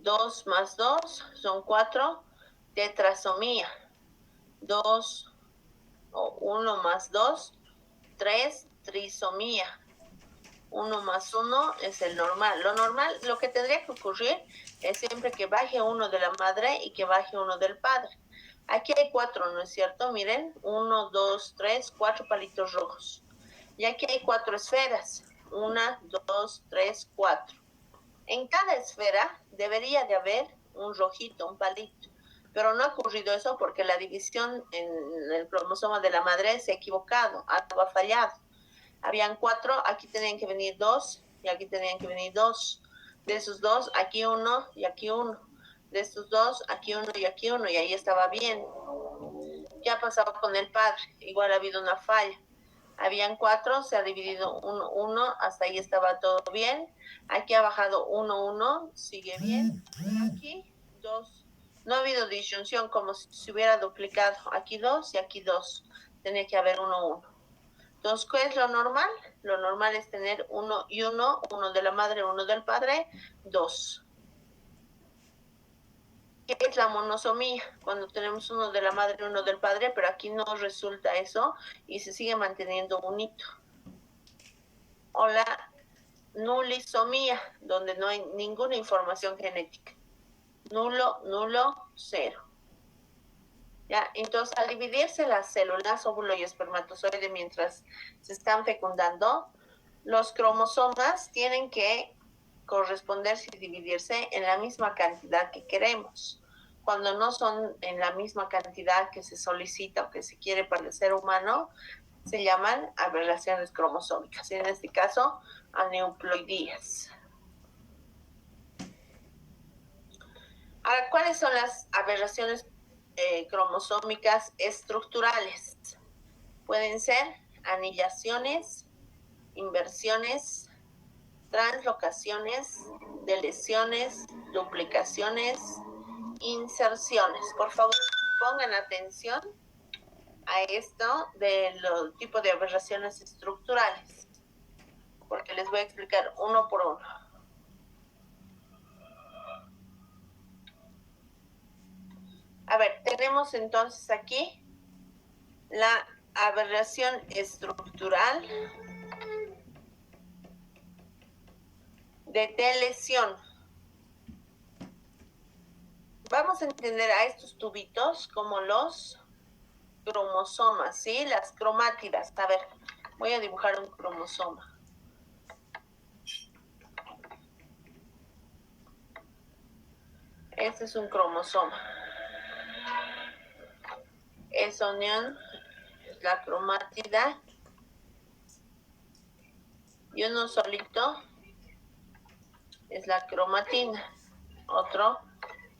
2 más 2 son 4, tetrasomía? 2 o 1 más 2, 3, trisomía. 1 más 1 es el normal. Lo normal, lo que tendría que ocurrir es siempre que baje uno de la madre y que baje uno del padre. Aquí hay 4, ¿no es cierto? Miren, 1, 2, 3, 4 palitos rojos. Y aquí hay 4 esferas. 1, 2, 3, 4. En cada esfera debería de haber un rojito, un palito. Pero no ha ocurrido eso porque la división en el cromosoma de la madre se ha equivocado, algo ha fallado. Habían 4, aquí tenían que venir 2 y aquí tenían que venir 2. De esos 2, aquí 1 y aquí 1. De estos 2, aquí 1 y aquí 1, y ahí estaba bien. ¿Qué ha pasado con el padre? Igual ha habido una falla. Habían 4, se ha dividido 1, hasta ahí estaba todo bien. Aquí ha bajado 1, 1, sigue bien. Aquí 2. No ha habido disyunción, como si se hubiera duplicado. Aquí 2 y aquí 2. Tenía que haber 1, 1. Entonces, ¿qué es lo normal? Lo normal es tener 1 y 1, uno de la madre, uno del padre, 2. ¿Qué es la monosomía? Cuando tenemos uno de la madre y uno del padre, pero aquí no resulta eso y se sigue manteniendo unito. O la nulisomía, donde no hay ninguna información genética. Nulo, nulo, 0. ¿Ya? Entonces, al dividirse las células, óvulo y espermatozoide, mientras se están fecundando, los cromosomas tienen que corresponderse y dividirse en la misma cantidad que queremos. Cuando no son en la misma cantidad que se solicita o que se quiere para el ser humano, se llaman aberraciones cromosómicas. Y en este caso, aneuploidías. Ahora, ¿cuáles son las aberraciones cromosómicas estructurales? Pueden ser anillaciones, inversiones, translocaciones, deleciones, duplicaciones, inserciones. Por favor, pongan atención a esto de los tipos de aberraciones estructurales, porque les voy a explicar uno por uno. A ver, tenemos entonces aquí la aberración estructural de deleción. Vamos a entender a estos tubitos como los cromosomas, ¿sí? Las cromátidas. A ver, voy a dibujar un cromosoma. Este es un cromosoma. Esa unión es la cromátida. Y uno solito es la cromatina. Otro,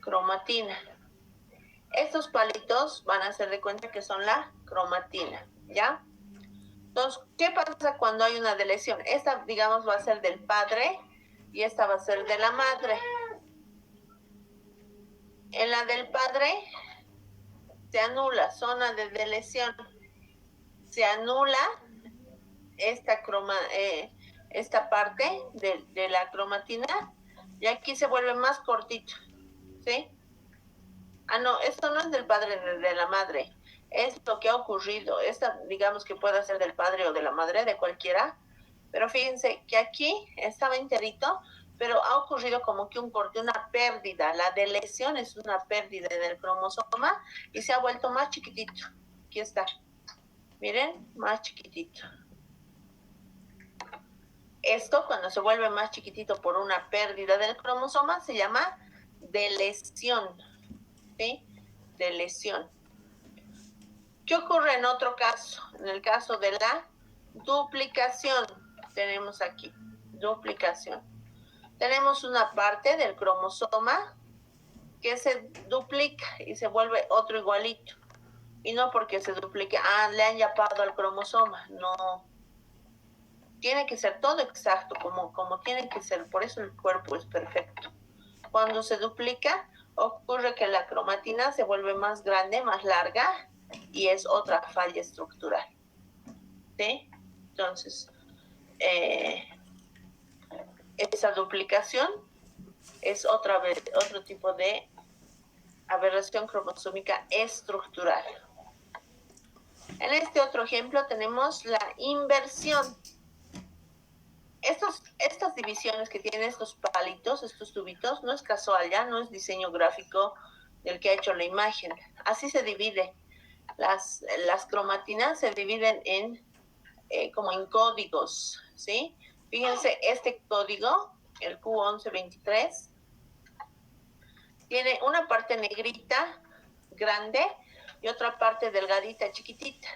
cromatina. Estos palitos van a hacer de cuenta que son la cromatina, ¿ya? Entonces, ¿qué pasa cuando hay una deleción? Esta, digamos, va a ser del padre y esta va a ser de la madre. En la del padre se anula, zona de lesión. Se anula esta parte de la cromatina y aquí se vuelve más cortito, ¿sí? Ah, no, esto no es del padre ni de la madre, es lo que ha ocurrido. Esta, digamos que puede ser del padre o de la madre, de cualquiera, pero fíjense que aquí estaba enterito, pero ha ocurrido como que un corte, una pérdida. La deleción es una pérdida en el cromosoma y se ha vuelto más chiquitito. Aquí está. Miren, más chiquitito. Esto, cuando se vuelve más chiquitito por una pérdida del cromosoma, se llama deleción. ¿Sí? Deleción. ¿Qué ocurre en otro caso? En el caso de la duplicación. Tenemos aquí, duplicación. Tenemos una parte del cromosoma que se duplica y se vuelve otro igualito. Y no porque se duplique, le han yapado al cromosoma. No. Tiene que ser todo exacto, como tiene que ser. Por eso el cuerpo es perfecto. Cuando se duplica, ocurre que la cromatina se vuelve más grande, más larga, y es otra falla estructural. ¿Sí? Entonces, esa duplicación es otro tipo de aberración cromosómica estructural. En este otro ejemplo tenemos la inversión. Estas divisiones que tienen estos palitos, estos tubitos, no es casual, ya no es diseño gráfico del que ha hecho la imagen. Así se divide. Las cromatinas se dividen como en códigos, ¿sí? Fíjense, este código, el Q1123, tiene una parte negrita, grande, y otra parte delgadita, chiquitita.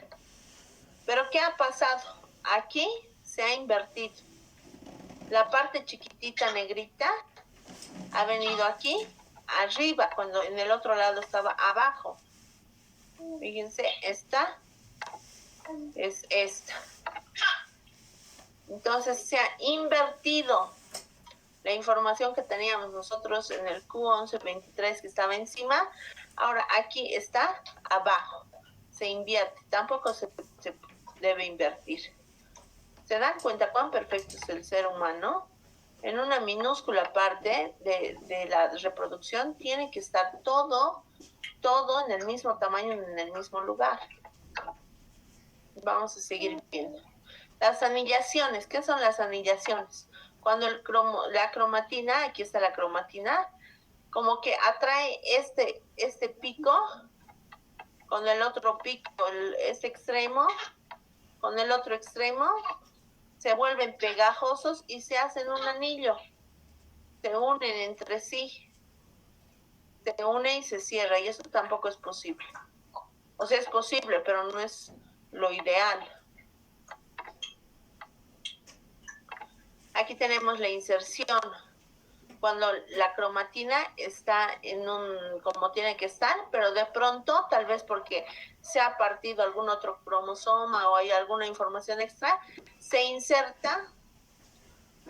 Pero ¿qué ha pasado? Aquí se ha invertido. La parte chiquitita, negrita, ha venido aquí, arriba, cuando en el otro lado estaba abajo. Fíjense, esta es esta. Entonces se ha invertido la información que teníamos nosotros en el Q1123 que estaba encima. Ahora aquí está abajo. Se invierte. Tampoco se debe invertir. ¿Se dan cuenta cuán perfecto es el ser humano? En una minúscula parte de la reproducción tiene que estar todo en el mismo tamaño, en el mismo lugar. Vamos a seguir viendo. Las anillaciones. ¿Qué son las anillaciones? Cuando la cromatina, aquí está la cromatina, como que atrae este pico con el otro pico, este extremo, con el otro extremo, se vuelven pegajosos y se hacen un anillo. Se unen entre sí. Se une y se cierra, y eso tampoco es posible. O sea, es posible, pero no es lo ideal. Aquí tenemos la inserción. Cuando la cromatina está como tiene que estar, pero de pronto, tal vez porque se ha partido algún otro cromosoma o hay alguna información extra, se inserta,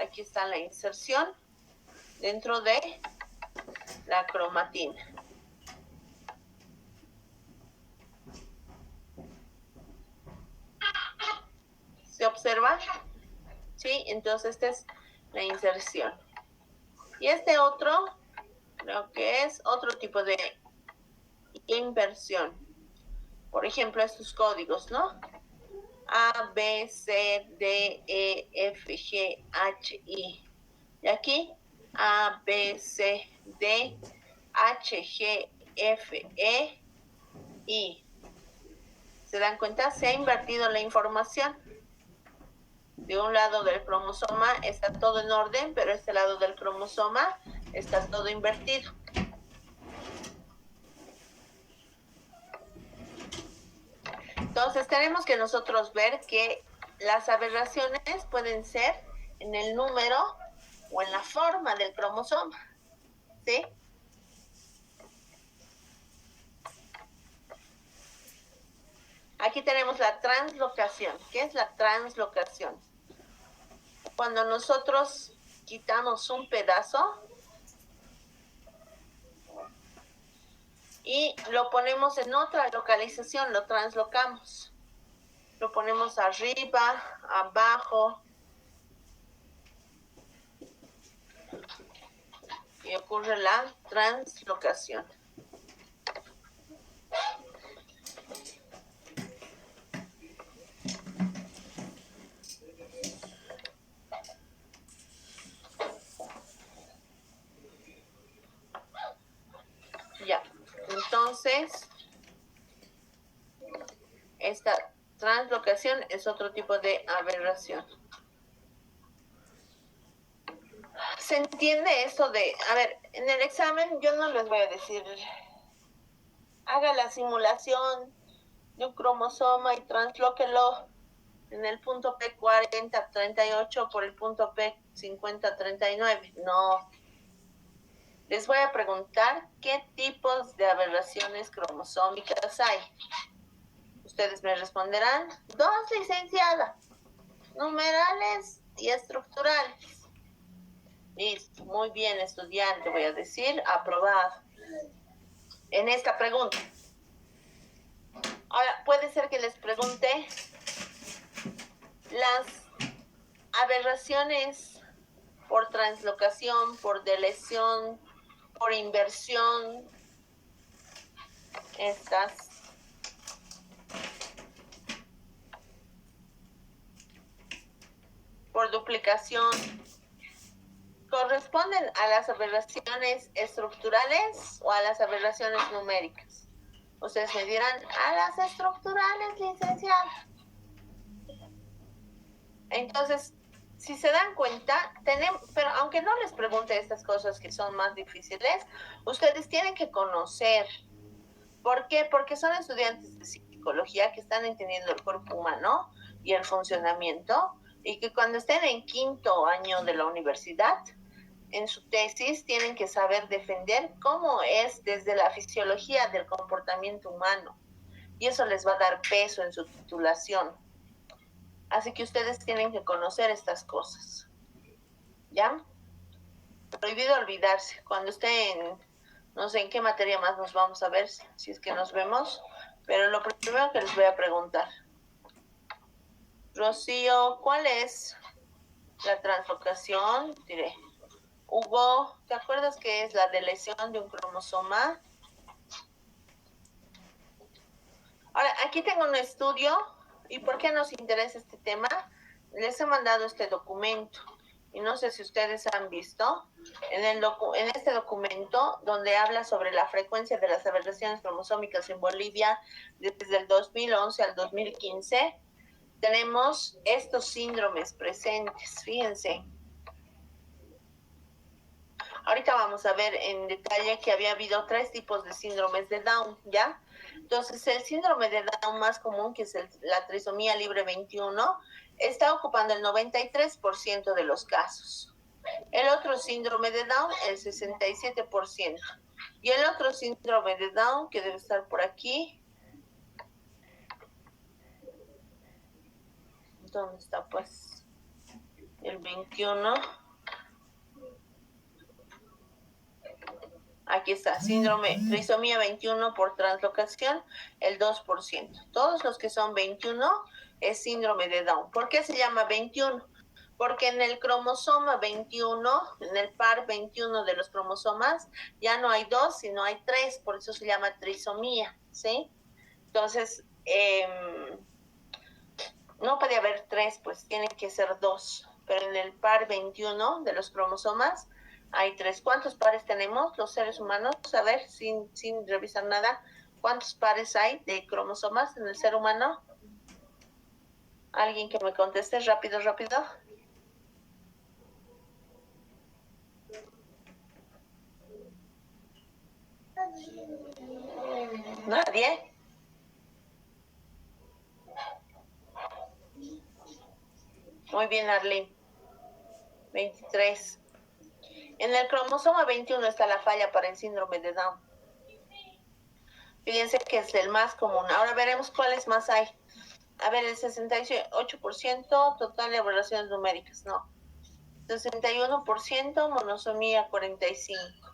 aquí está la inserción, dentro de la cromatina. ¿Se observa? Sí, entonces esta es la inserción. Y este otro, creo que es otro tipo de inversión. Por ejemplo, estos códigos, ¿no? A, B, C, D, E, F, G, H, I. Y aquí, A, B, C, D, H, G, F, E, I. ¿Se dan cuenta? Se ha invertido la información. De un lado del cromosoma está todo en orden, pero este lado del cromosoma está todo invertido. Entonces tenemos que nosotros ver que las aberraciones pueden ser en el número o en la forma del cromosoma, ¿sí? Aquí tenemos la translocación. ¿Qué es la translocación? Cuando nosotros quitamos un pedazo y lo ponemos en otra localización, lo translocamos. Lo ponemos arriba, abajo, y ocurre la translocación. Ya, entonces, esta translocación es otro tipo de aberración. ¿Se entiende esto de, a ver, en el examen yo no les voy a decir, haga la simulación de un cromosoma y translóquelo en el punto P4038 por el punto P5039? No. Les voy a preguntar qué tipos de aberraciones cromosómicas hay. Ustedes me responderán, 2, licenciada, numerales y estructurales. Listo, muy bien, estudiante, voy a decir, aprobado en esta pregunta. Ahora, puede ser que les pregunte las aberraciones por translocación, por deleción, por inversión, estas. Por duplicación, ¿corresponden a las aberraciones estructurales o a las aberraciones numéricas? Ustedes me dirán, a las estructurales, licenciada. Entonces, si se dan cuenta, pero aunque no les pregunte estas cosas que son más difíciles, ustedes tienen que conocer. ¿Por qué? Porque son estudiantes de psicología que están entendiendo el cuerpo humano y el funcionamiento, y que cuando estén en 5º año de la universidad, en su tesis tienen que saber defender cómo es desde la fisiología del comportamiento humano, y eso les va a dar peso en su titulación. Así que ustedes tienen que conocer estas cosas. ¿Ya? Prohibido olvidarse. Cuando estén, no sé en qué materia más nos vamos a ver, si es que nos vemos, pero lo primero que les voy a preguntar, Rocío, ¿cuál es la translocación? Diré, Hugo, ¿te acuerdas qué es la deleción de un cromosoma? Ahora, aquí tengo un estudio, ¿y por qué nos interesa este tema? Les he mandado este documento, y no sé si ustedes han visto, en este documento, donde habla sobre la frecuencia de las aberraciones cromosómicas en Bolivia desde el 2011 al 2015, tenemos estos síndromes presentes, fíjense. Ahorita vamos a ver en detalle que había habido 3 tipos de síndromes de Down, ¿ya? Entonces, el síndrome de Down más común, que es la trisomía libre 21, está ocupando el 93% de los casos. El otro síndrome de Down, el 67%. Y el otro síndrome de Down, que debe estar por aquí. ¿Dónde está, pues? El 21. Aquí está, síndrome trisomía 21 por translocación, el 2%. Todos los que son 21 es síndrome de Down. ¿Por qué se llama 21? Porque en el cromosoma 21, en el par 21 de los cromosomas, ya no hay 2, sino hay 3, por eso se llama trisomía, ¿sí? Entonces, no puede haber 3, pues tiene que ser 2. Pero en el par 21 de los cromosomas hay 3. ¿Cuántos pares tenemos los seres humanos? A ver, sin revisar nada, ¿cuántos pares hay de cromosomas en el ser humano? ¿Alguien que me conteste rápido, rápido? ¿Nadie? Muy bien, Arlene. 23. En el cromosoma 21 está la falla para el síndrome de Down. Fíjense que es el más común. Ahora veremos cuáles más hay. A ver, el 68% total de aberraciones numéricas, no. 61%, monosomía 45%.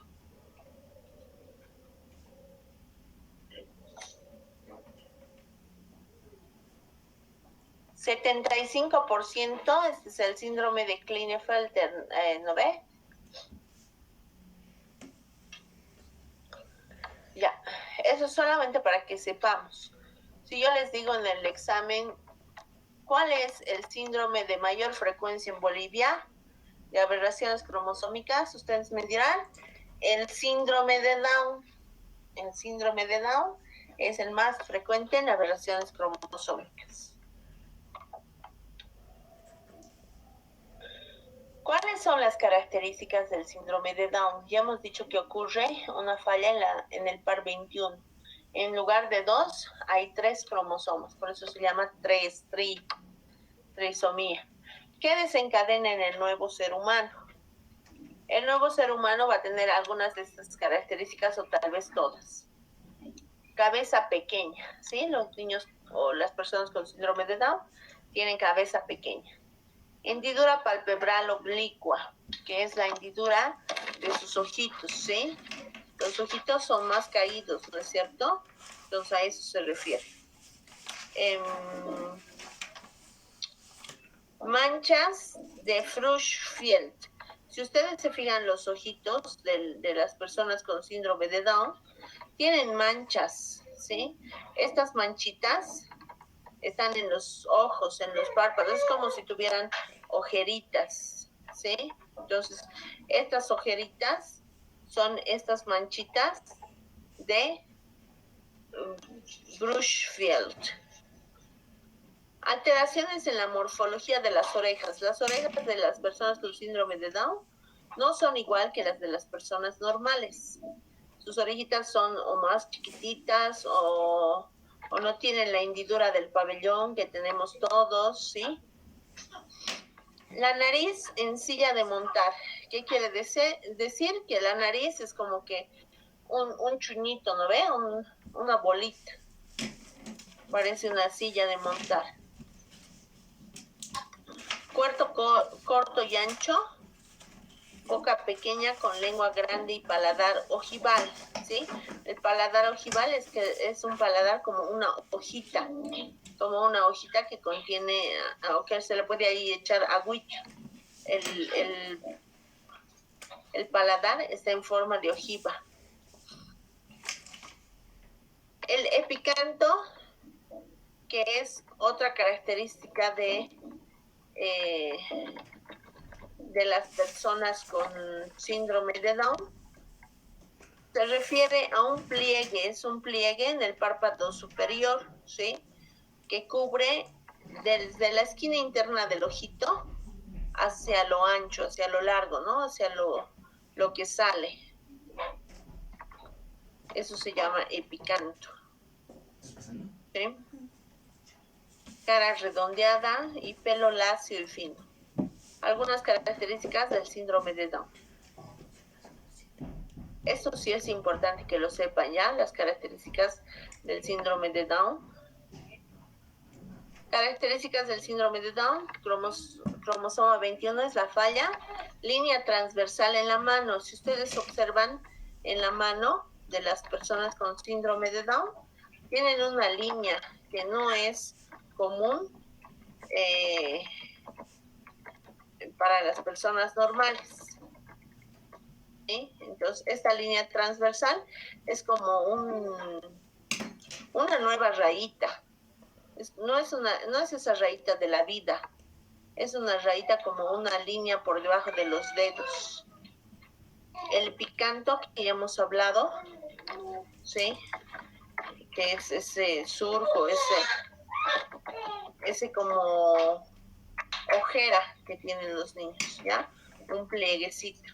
%, este es el síndrome de Klinefelter, ¿no ve? Ya, eso solamente para que sepamos. Si yo les digo en el examen, ¿cuál es el síndrome de mayor frecuencia en Bolivia de aberraciones cromosómicas? Ustedes me dirán, el síndrome de Down. El síndrome de Down es el más frecuente en aberraciones cromosómicas. ¿Cuáles son las características del síndrome de Down? Ya hemos dicho que ocurre una falla en el par 21. En lugar de 2, hay 3 cromosomas, por eso se llama trisomía. ¿Qué desencadena en el nuevo ser humano? El nuevo ser humano va a tener algunas de estas características o tal vez todas. Cabeza pequeña, ¿sí? Los niños o las personas con síndrome de Down tienen cabeza pequeña. Hendidura palpebral oblicua, que es la hendidura de sus ojitos, ¿sí? Los ojitos son más caídos, ¿no es cierto? Entonces a eso se refiere. Manchas de Creutzfeldt. Si ustedes se fijan, los ojitos de las personas con síndrome de Down tienen manchas, ¿sí? Estas manchitas están en los ojos, en los párpados, es como si tuvieran ojeritas, ¿sí? Entonces, estas ojeritas son estas manchitas de Creutzfeldt. Alteraciones en la morfología de las orejas. Las orejas de las personas con síndrome de Down no son igual que las de las personas normales. Sus orejitas son o más chiquititas o no tienen la hendidura del pabellón que tenemos todos, ¿sí? La nariz en silla de montar. ¿Qué quiere decir? Que la nariz es como que un chuñito, ¿no ve? Una bolita. Parece una silla de montar. Cuerpo corto y ancho, boca pequeña con lengua grande y paladar ojival, ¿sí? El paladar ojival es un paladar como una hojita que contiene, o que se le puede ahí echar agüita. El paladar está en forma de ojiva. El epicanto, que es otra característica de las personas con síndrome de Down, se refiere a un pliegue, es un pliegue en el párpado superior, ¿sí? Que cubre desde la esquina interna del ojito hacia lo ancho, hacia lo largo, ¿no? Hacia lo que sale. Eso se llama epicanto. ¿Sí? Cara redondeada y pelo lacio y fino. Algunas características del síndrome de Down. Esto sí es importante que lo sepan ya, las características del síndrome de Down. Características del síndrome de Down, cromosoma 21 es la falla, línea transversal en la mano. Si ustedes observan en la mano de las personas con síndrome de Down, tienen una línea que no es común para las personas normales. ¿Sí? Entonces, esta línea transversal es como una nueva rayita. No es esa rayita de la vida, es una rayita como una línea por debajo de los dedos. El picanto que ya hemos hablado, ¿sí? Que es ese surco, ese como ojera que tienen los niños, ¿ya? Un plieguecito.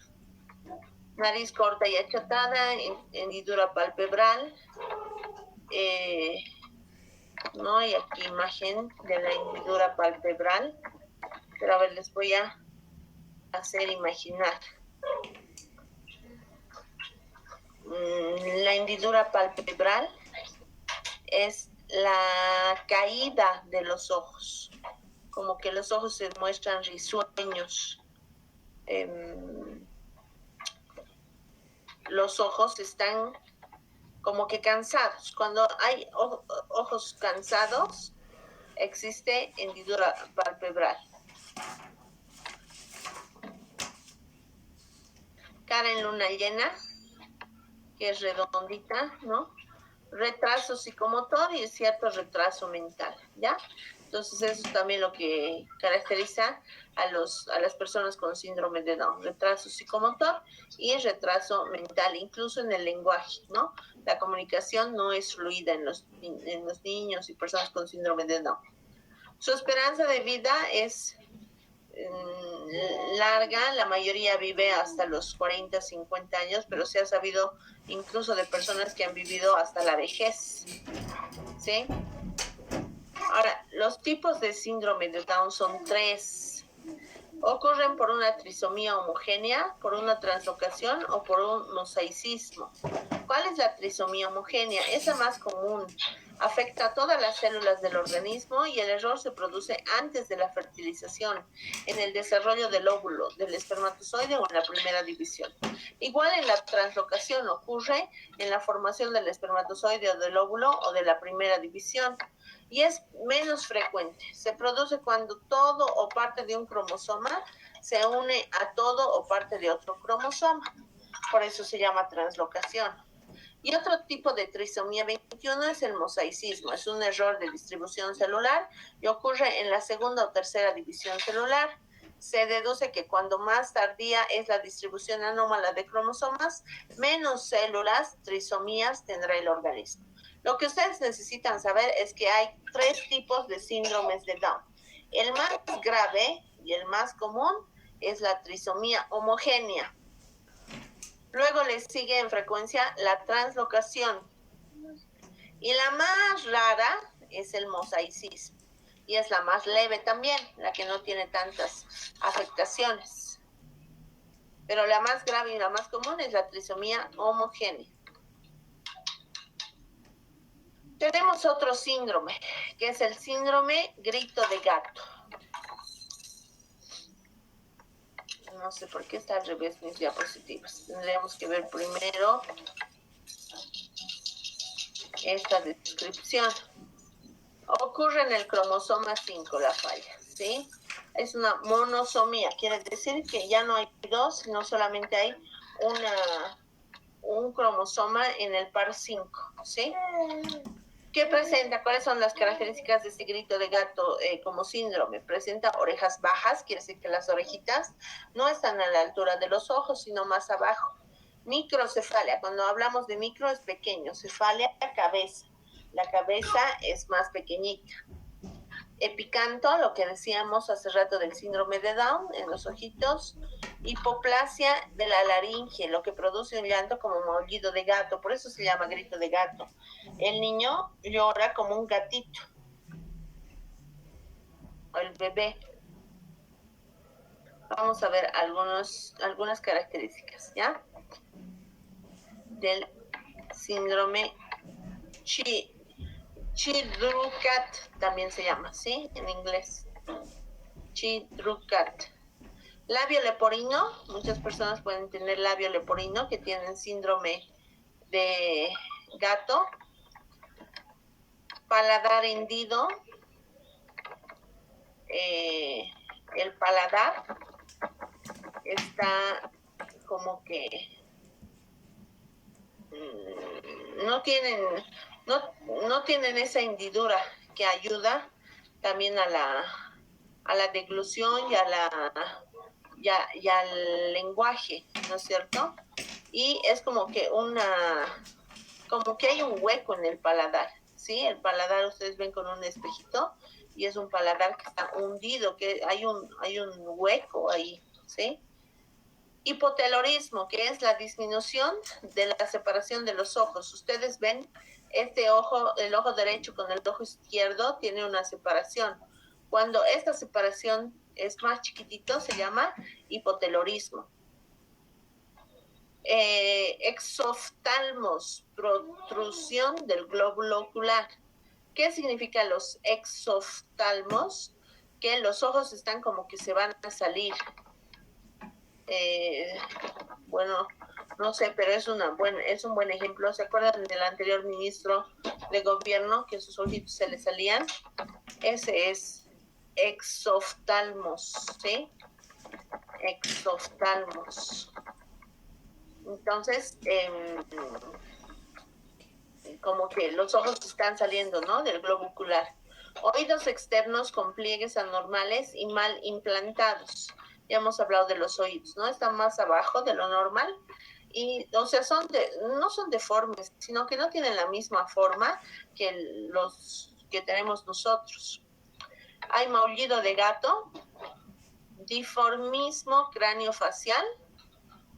Nariz corta y achatada, hendidura palpebral, no hay aquí imagen de la hendidura palpebral, pero a ver, les voy a hacer imaginar. La hendidura palpebral es la caída de los ojos, como que los ojos se muestran risueños, los ojos están como que cansados. Cuando hay ojos cansados, existe hendidura palpebral. Cara en luna llena, que es redondita, ¿no? Retraso psicomotor y cierto retraso mental, ¿ya? Entonces eso es también lo que caracteriza a las personas con síndrome de Down, retraso psicomotor y retraso mental, incluso en el lenguaje, ¿no? La comunicación no es fluida en los niños y personas con síndrome de Down. Su esperanza de vida es larga, la mayoría vive hasta los 40, 50 años, pero se ha sabido incluso de personas que han vivido hasta la vejez, ¿sí? Ahora, los tipos de síndrome de Down son 3. Ocurren por una trisomía homogénea, por una translocación o por un mosaicismo. ¿Cuál es la trisomía homogénea? Es la más común. Afecta a todas las células del organismo y el error se produce antes de la fertilización, en el desarrollo del óvulo, del espermatozoide o en la primera división. Igual en la translocación ocurre en la formación del espermatozoide o del óvulo o de la primera división. Y es menos frecuente. Se produce cuando todo o parte de un cromosoma se une a todo o parte de otro cromosoma. Por eso se llama translocación. Y otro tipo de trisomía 21 es el mosaicismo. Es un error de distribución celular y ocurre en la segunda o tercera división celular. Se deduce que cuando más tardía es la distribución anómala de cromosomas, menos células, trisomías tendrá el organismo. Lo que ustedes necesitan saber es que hay 3 tipos de síndromes de Down. El más grave y el más común es la trisomía homogénea. Luego le sigue en frecuencia la translocación. Y la más rara es el mosaicismo. Y es la más leve también, la que no tiene tantas afectaciones. Pero la más grave y la más común es la trisomía homogénea. Tenemos otro síndrome, que es el síndrome grito de gato. No sé por qué está al revés mis diapositivas. Tendríamos que ver primero esta descripción. Ocurre en el cromosoma 5 la falla, ¿sí? Es una monosomía, quiere decir que ya no hay 2, sino solamente hay un cromosoma en el par 5, ¿sí? ¿Qué presenta? ¿Cuáles son las características de este grito de gato como síndrome? Presenta orejas bajas, quiere decir que las orejitas no están a la altura de los ojos, sino más abajo. Microcefalia, cuando hablamos de micro es pequeño, cefalia, cabeza. La cabeza es más pequeñita. Epicanto, lo que decíamos hace rato del síndrome de Down, en los ojitos. Hipoplasia de la laringe, lo que produce un llanto como maullido de gato, por eso se llama grito de gato. El niño llora como un gatito, o el bebé. Vamos a ver algunas características, ¿ya? Del síndrome Chidrukat, también se llama, ¿sí? En inglés. Chidrukat. Labio leporino, muchas personas pueden tener labio leporino que tienen síndrome de gato. Paladar hendido, el paladar está como que no tienen esa hendidura que ayuda también a la deglución y al lenguaje, ¿no es cierto? Y es como que hay un hueco en el paladar, ¿sí? El paladar ustedes ven con un espejito y es un paladar que está hundido, que hay un hueco ahí, ¿sí? Hipotelorismo, que es la disminución de la separación de los ojos. Ustedes ven este ojo, el ojo derecho con el ojo izquierdo tiene una separación. Cuando esta separación es más chiquitito se llama hipotelorismo. Exoftalmos, protrusión del glóbulo ocular. ¿Qué significa los exoftalmos? Que los ojos están como que se van a salir. bueno, no sé, pero es un buen ejemplo. ¿Se acuerdan del anterior ministro de gobierno que sus ojitos se le salían? Ese es exoftalmos, ¿sí? Exoftalmos. Entonces, como que los ojos están saliendo, ¿no? Del globo ocular. Oídos externos con pliegues anormales y mal implantados. Ya hemos hablado de los oídos, ¿no? Están más abajo de lo normal y, o sea, no son deformes, sino que no tienen la misma forma que los que tenemos nosotros. Hay maullido de gato, diformismo craniofacial,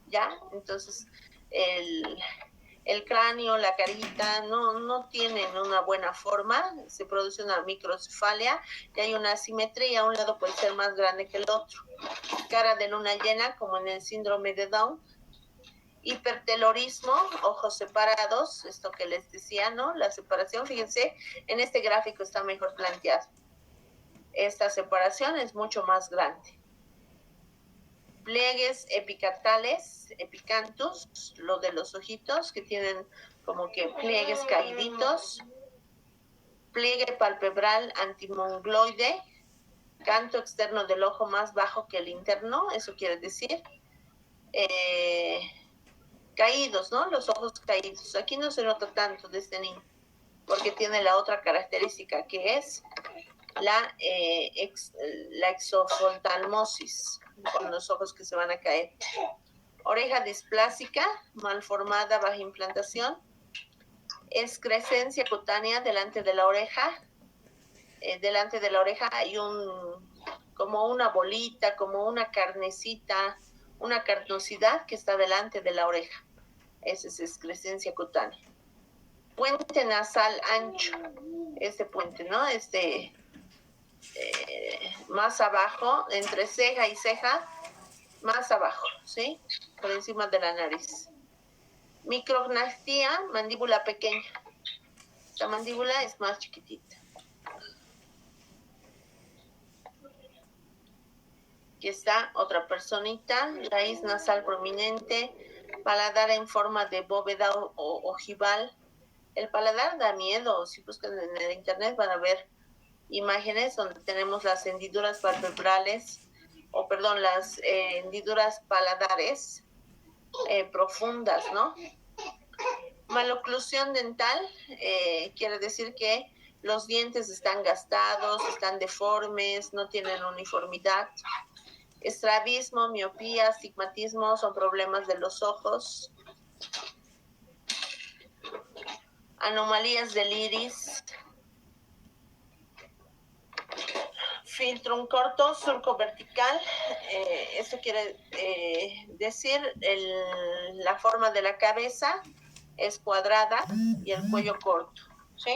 ¿ya? Entonces, el cráneo, la carita, no tienen una buena forma, se produce una microcefalia y hay una asimetría, un lado puede ser más grande que el otro. Cara de luna llena, como en el síndrome de Down. Hipertelorismo, ojos separados, esto que les decía, ¿no? La separación, fíjense, en este gráfico está mejor planteado. Esta separación es mucho más grande. Pliegues epicatales, epicantus, lo de los ojitos que tienen como que pliegues caíditos. Pliegue palpebral antimongloide, canto externo del ojo más bajo que el interno, eso quiere decir caídos, ¿no? Los ojos caídos. Aquí no se nota tanto de este niño, porque tiene la otra característica que es la exoftalmosis, con los ojos que se van a caer. Oreja displásica, mal formada, baja implantación. Excrescencia cutánea delante de la oreja. Delante de la oreja hay como una bolita, como una carnecita, una carnosidad que está delante de la oreja. Esa es excrescencia cutánea. Puente nasal ancho. Este puente, ¿no? Más abajo, entre ceja y ceja, más abajo, ¿sí? Por encima de la nariz. Micrognatía, mandíbula pequeña. La mandíbula es más chiquitita. Aquí está otra personita, raíz nasal prominente, paladar en forma de bóveda o ojival. El paladar da miedo. Si buscan en el internet van a ver imágenes donde tenemos las hendiduras palpebrales, las hendiduras paladares profundas, ¿no? Maloclusión dental quiere decir que los dientes están gastados, están deformes, no tienen uniformidad. Estrabismo, miopía, astigmatismo son problemas de los ojos. Anomalías del iris. Filtrum corto, surco vertical. Eso quiere decir la forma de la cabeza es cuadrada y el cuello corto, ¿sí?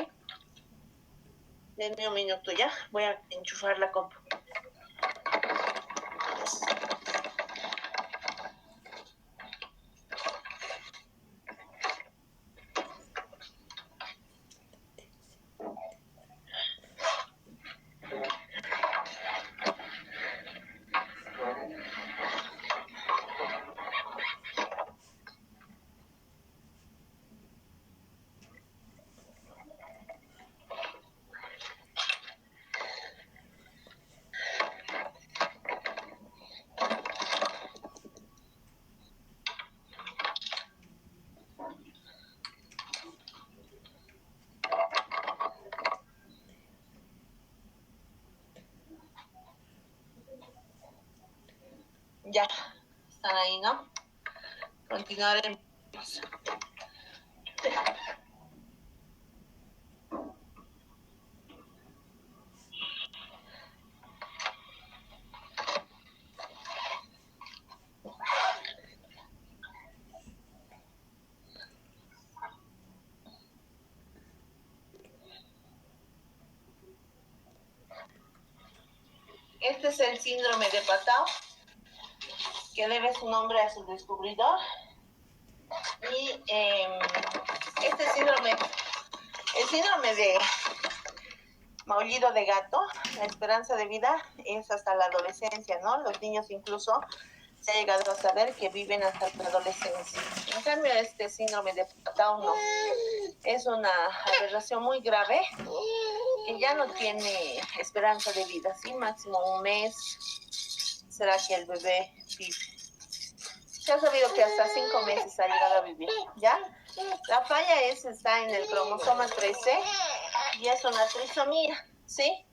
Denme un minuto ya, voy a enchufar la compu. Ya, están ahí, ¿no? Continuaremos. Este es el síndrome de Patau, que debe su nombre a su descubridor. Y este síndrome, el síndrome de maullido de gato, la esperanza de vida es hasta la adolescencia, ¿no? Los niños incluso se ha llegado a saber que viven hasta la adolescencia. En cambio, este síndrome de Down no. Es una aberración muy grave que ya no tiene esperanza de vida, ¿sí? Máximo un mes será que el bebé vive. Se ha sabido que hasta 5 meses ha llegado a vivir, ¿ya? La falla está en el cromosoma 13 y es una trisomía, ¿sí?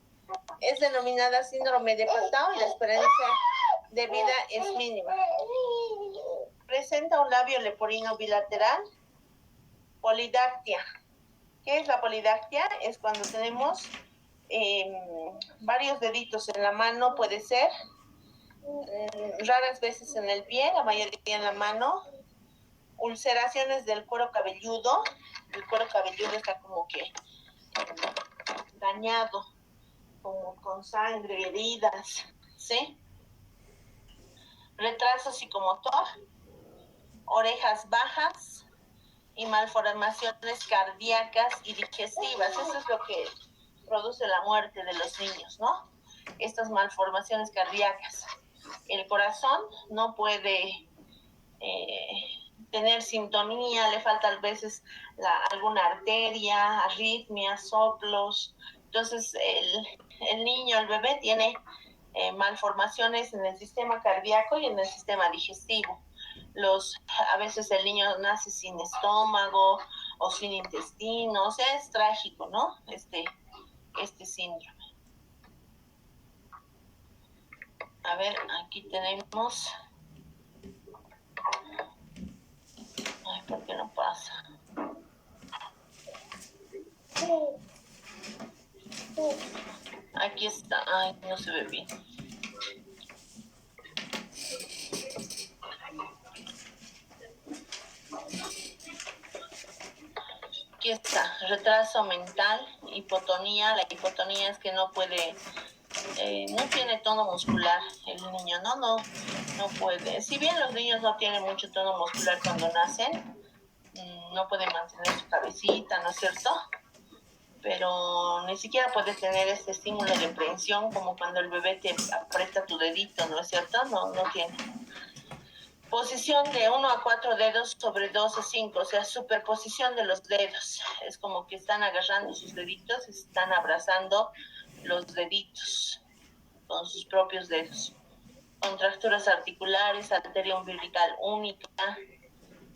Es denominada síndrome de Patau y la esperanza de vida es mínima. Presenta un labio leporino bilateral, polidactia. ¿Qué es la polidactia? Es cuando tenemos varios deditos en la mano, puede ser, raras veces en el pie, la mayoría en la mano, ulceraciones del cuero cabelludo. El cuero cabelludo está como que dañado, como con sangre, heridas, ¿sí? Retraso psicomotor, orejas bajas y malformaciones cardíacas y digestivas. Eso es lo que produce la muerte de los niños, ¿no? Estas malformaciones cardíacas. El corazón no puede tener sintonía, le falta a veces alguna arteria, arritmias, soplos. Entonces el niño, el bebé tiene malformaciones en el sistema cardíaco y en el sistema digestivo. A veces el niño nace sin estómago o sin intestino, o sea, es trágico, ¿no? Este síndrome. A ver, aquí tenemos. Ay, ¿por qué no pasa? Aquí está. Ay, no se ve bien. Aquí está. Retraso mental, hipotonía. La hipotonía es que no puede, no tiene tono muscular el niño, no puede. Si bien los niños no tienen mucho tono muscular cuando nacen, no pueden mantener su cabecita, ¿no es cierto? Pero ni siquiera puedes tener este estímulo de prensión como cuando el bebé te aprieta tu dedito, ¿no es cierto? No tiene. Posición de 1 a 4 dedos sobre 2 a 5, o sea, superposición de los dedos. Es como que están agarrando sus deditos, están abrazando los deditos con sus propios dedos. Contracturas articulares, arteria umbilical única,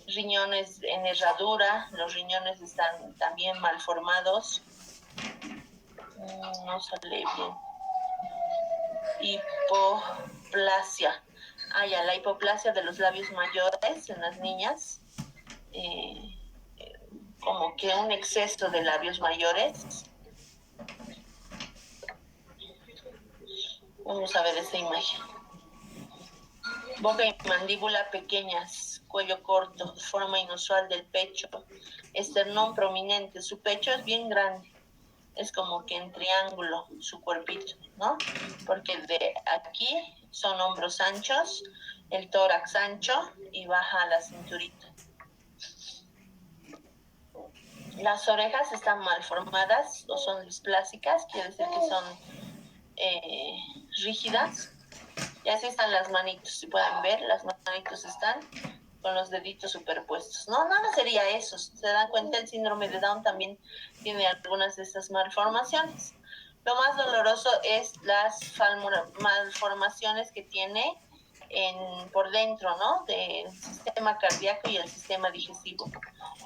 riñones en herradura, los riñones están también malformados. No sale bien. Hipoplasia. La hipoplasia de los labios mayores en las niñas. Como que un exceso de labios mayores. Vamos a ver esta imagen. Boca y mandíbula pequeñas, cuello corto, forma inusual del pecho, esternón prominente. Su pecho es bien grande. Es como que en triángulo su cuerpito, ¿no? Porque de aquí son hombros anchos, el tórax ancho y baja a la cinturita. Las orejas están mal formadas o son displásicas, quiere decir que son rígidas. Y así están las manitos, si pueden ver, las manitos están con los deditos superpuestos. No, nada sería eso. Se dan cuenta, el síndrome de Down también tiene algunas de estas malformaciones. Lo más doloroso es las malformaciones que tiene por dentro, ¿no? Del sistema cardíaco y el sistema digestivo,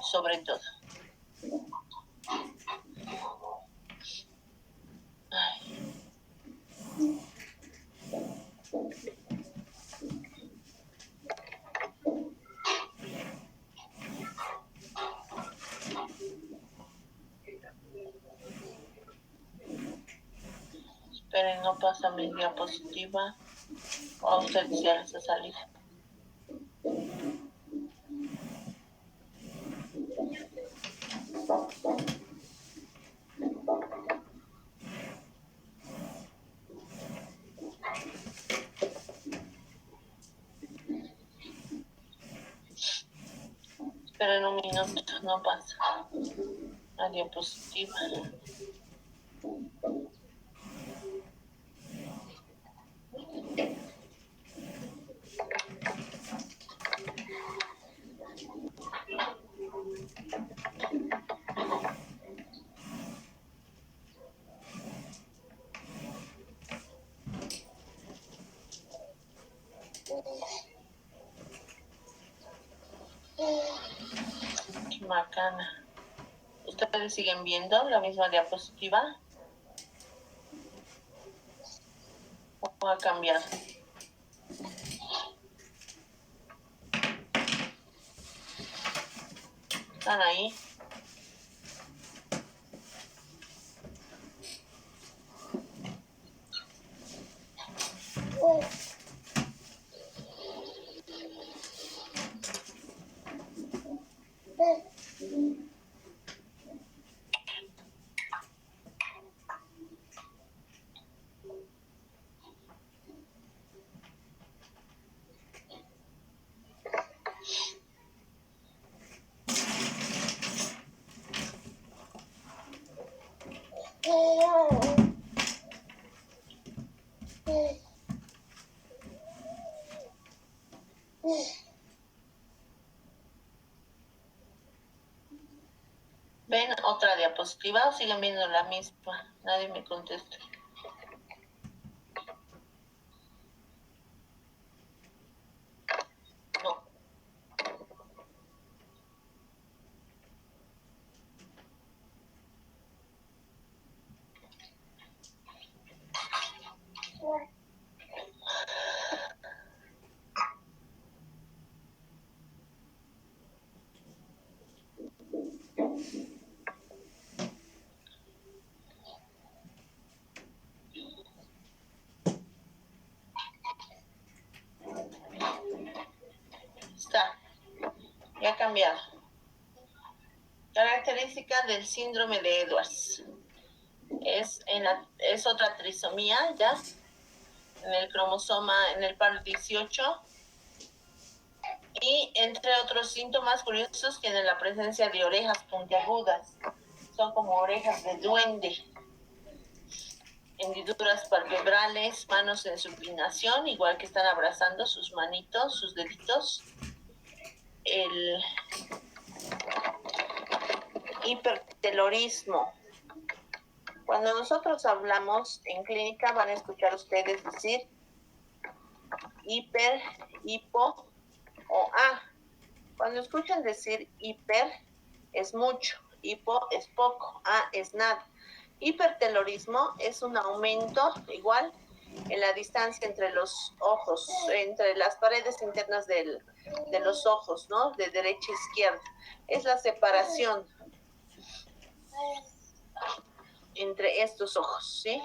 sobre todo. Ay. Esperen, no pasa mi diapositiva. O a ustedes ya les ha salido. Esperen un minuto, no pasa la diapositiva. Macana. ¿Ustedes siguen viendo la misma diapositiva? ¿O ha cambiado? ¿Están ahí? ¿Ven otra diapositiva o siguen viendo la misma? Nadie me contesta. No. Está. Ya ha cambiado. Característica del síndrome de Edwards. Es otra trisomía ya en el cromosoma, en el par 18. Y entre otros síntomas curiosos tiene la presencia de orejas puntiagudas. Son como orejas de duende. Hendiduras palpebrales, manos en supinación, igual que están abrazando sus manitos, sus deditos. El hipertelorismo. Cuando nosotros hablamos en clínica van a escuchar ustedes decir hiper, hipo o A. Cuando escuchan decir hiper es mucho, hipo es poco, A es nada. Hipertelorismo es un aumento igual en la distancia entre los ojos, entre las paredes internas de los ojos, ¿no? De derecha a izquierda. Es la separación entre estos ojos, ¿sí?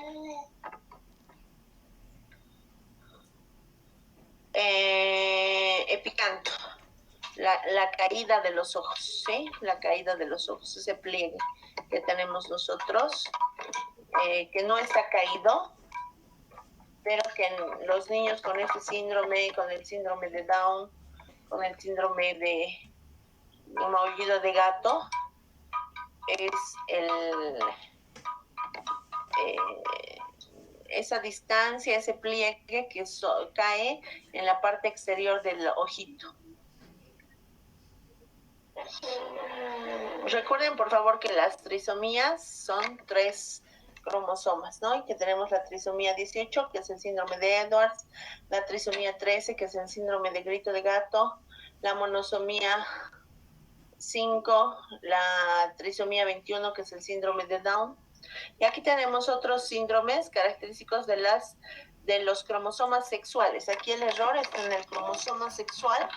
Epicanto, la caída de los ojos, ¿sí? La caída de los ojos, ese pliegue que tenemos nosotros, que no está caído, pero que en los niños con este síndrome, con el síndrome de Down, con el síndrome de maullido de gato, es esa distancia, ese pliegue que cae en la parte exterior del ojito. Recuerden, por favor, que las trisomías son 3 cromosomas, ¿no? Y que tenemos la trisomía 18, que es el síndrome de Edwards, la trisomía 13, que es el síndrome de grito de gato, la monosomía 5, la trisomía 21, que es el síndrome de Down. Y aquí tenemos otros síndromes característicos de los cromosomas sexuales. Aquí el error está en el cromosoma sexual,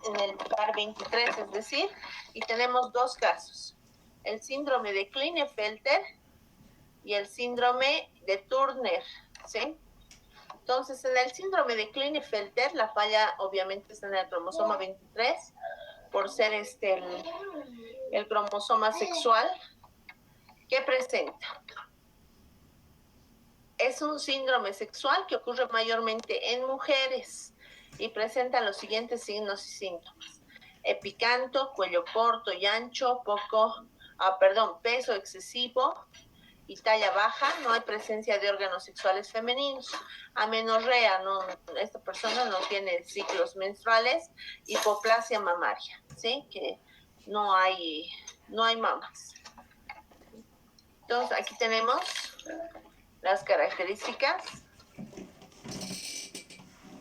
en el par 23, es decir, y tenemos 2 casos. El síndrome de Klinefelter y el síndrome de Turner, ¿sí? Entonces, en el síndrome de Klinefelter, la falla obviamente está en el cromosoma 23, por ser el cromosoma sexual. ¿Qué presenta? Es un síndrome sexual que ocurre mayormente en mujeres y presenta los siguientes signos y síntomas: epicanto, cuello corto y ancho, peso excesivo y talla baja. No hay presencia de órganos sexuales femeninos. Amenorrea, esta persona no tiene ciclos menstruales. Hipoplasia mamaria, ¿sí? Que no hay mamas. Entonces, aquí tenemos las características.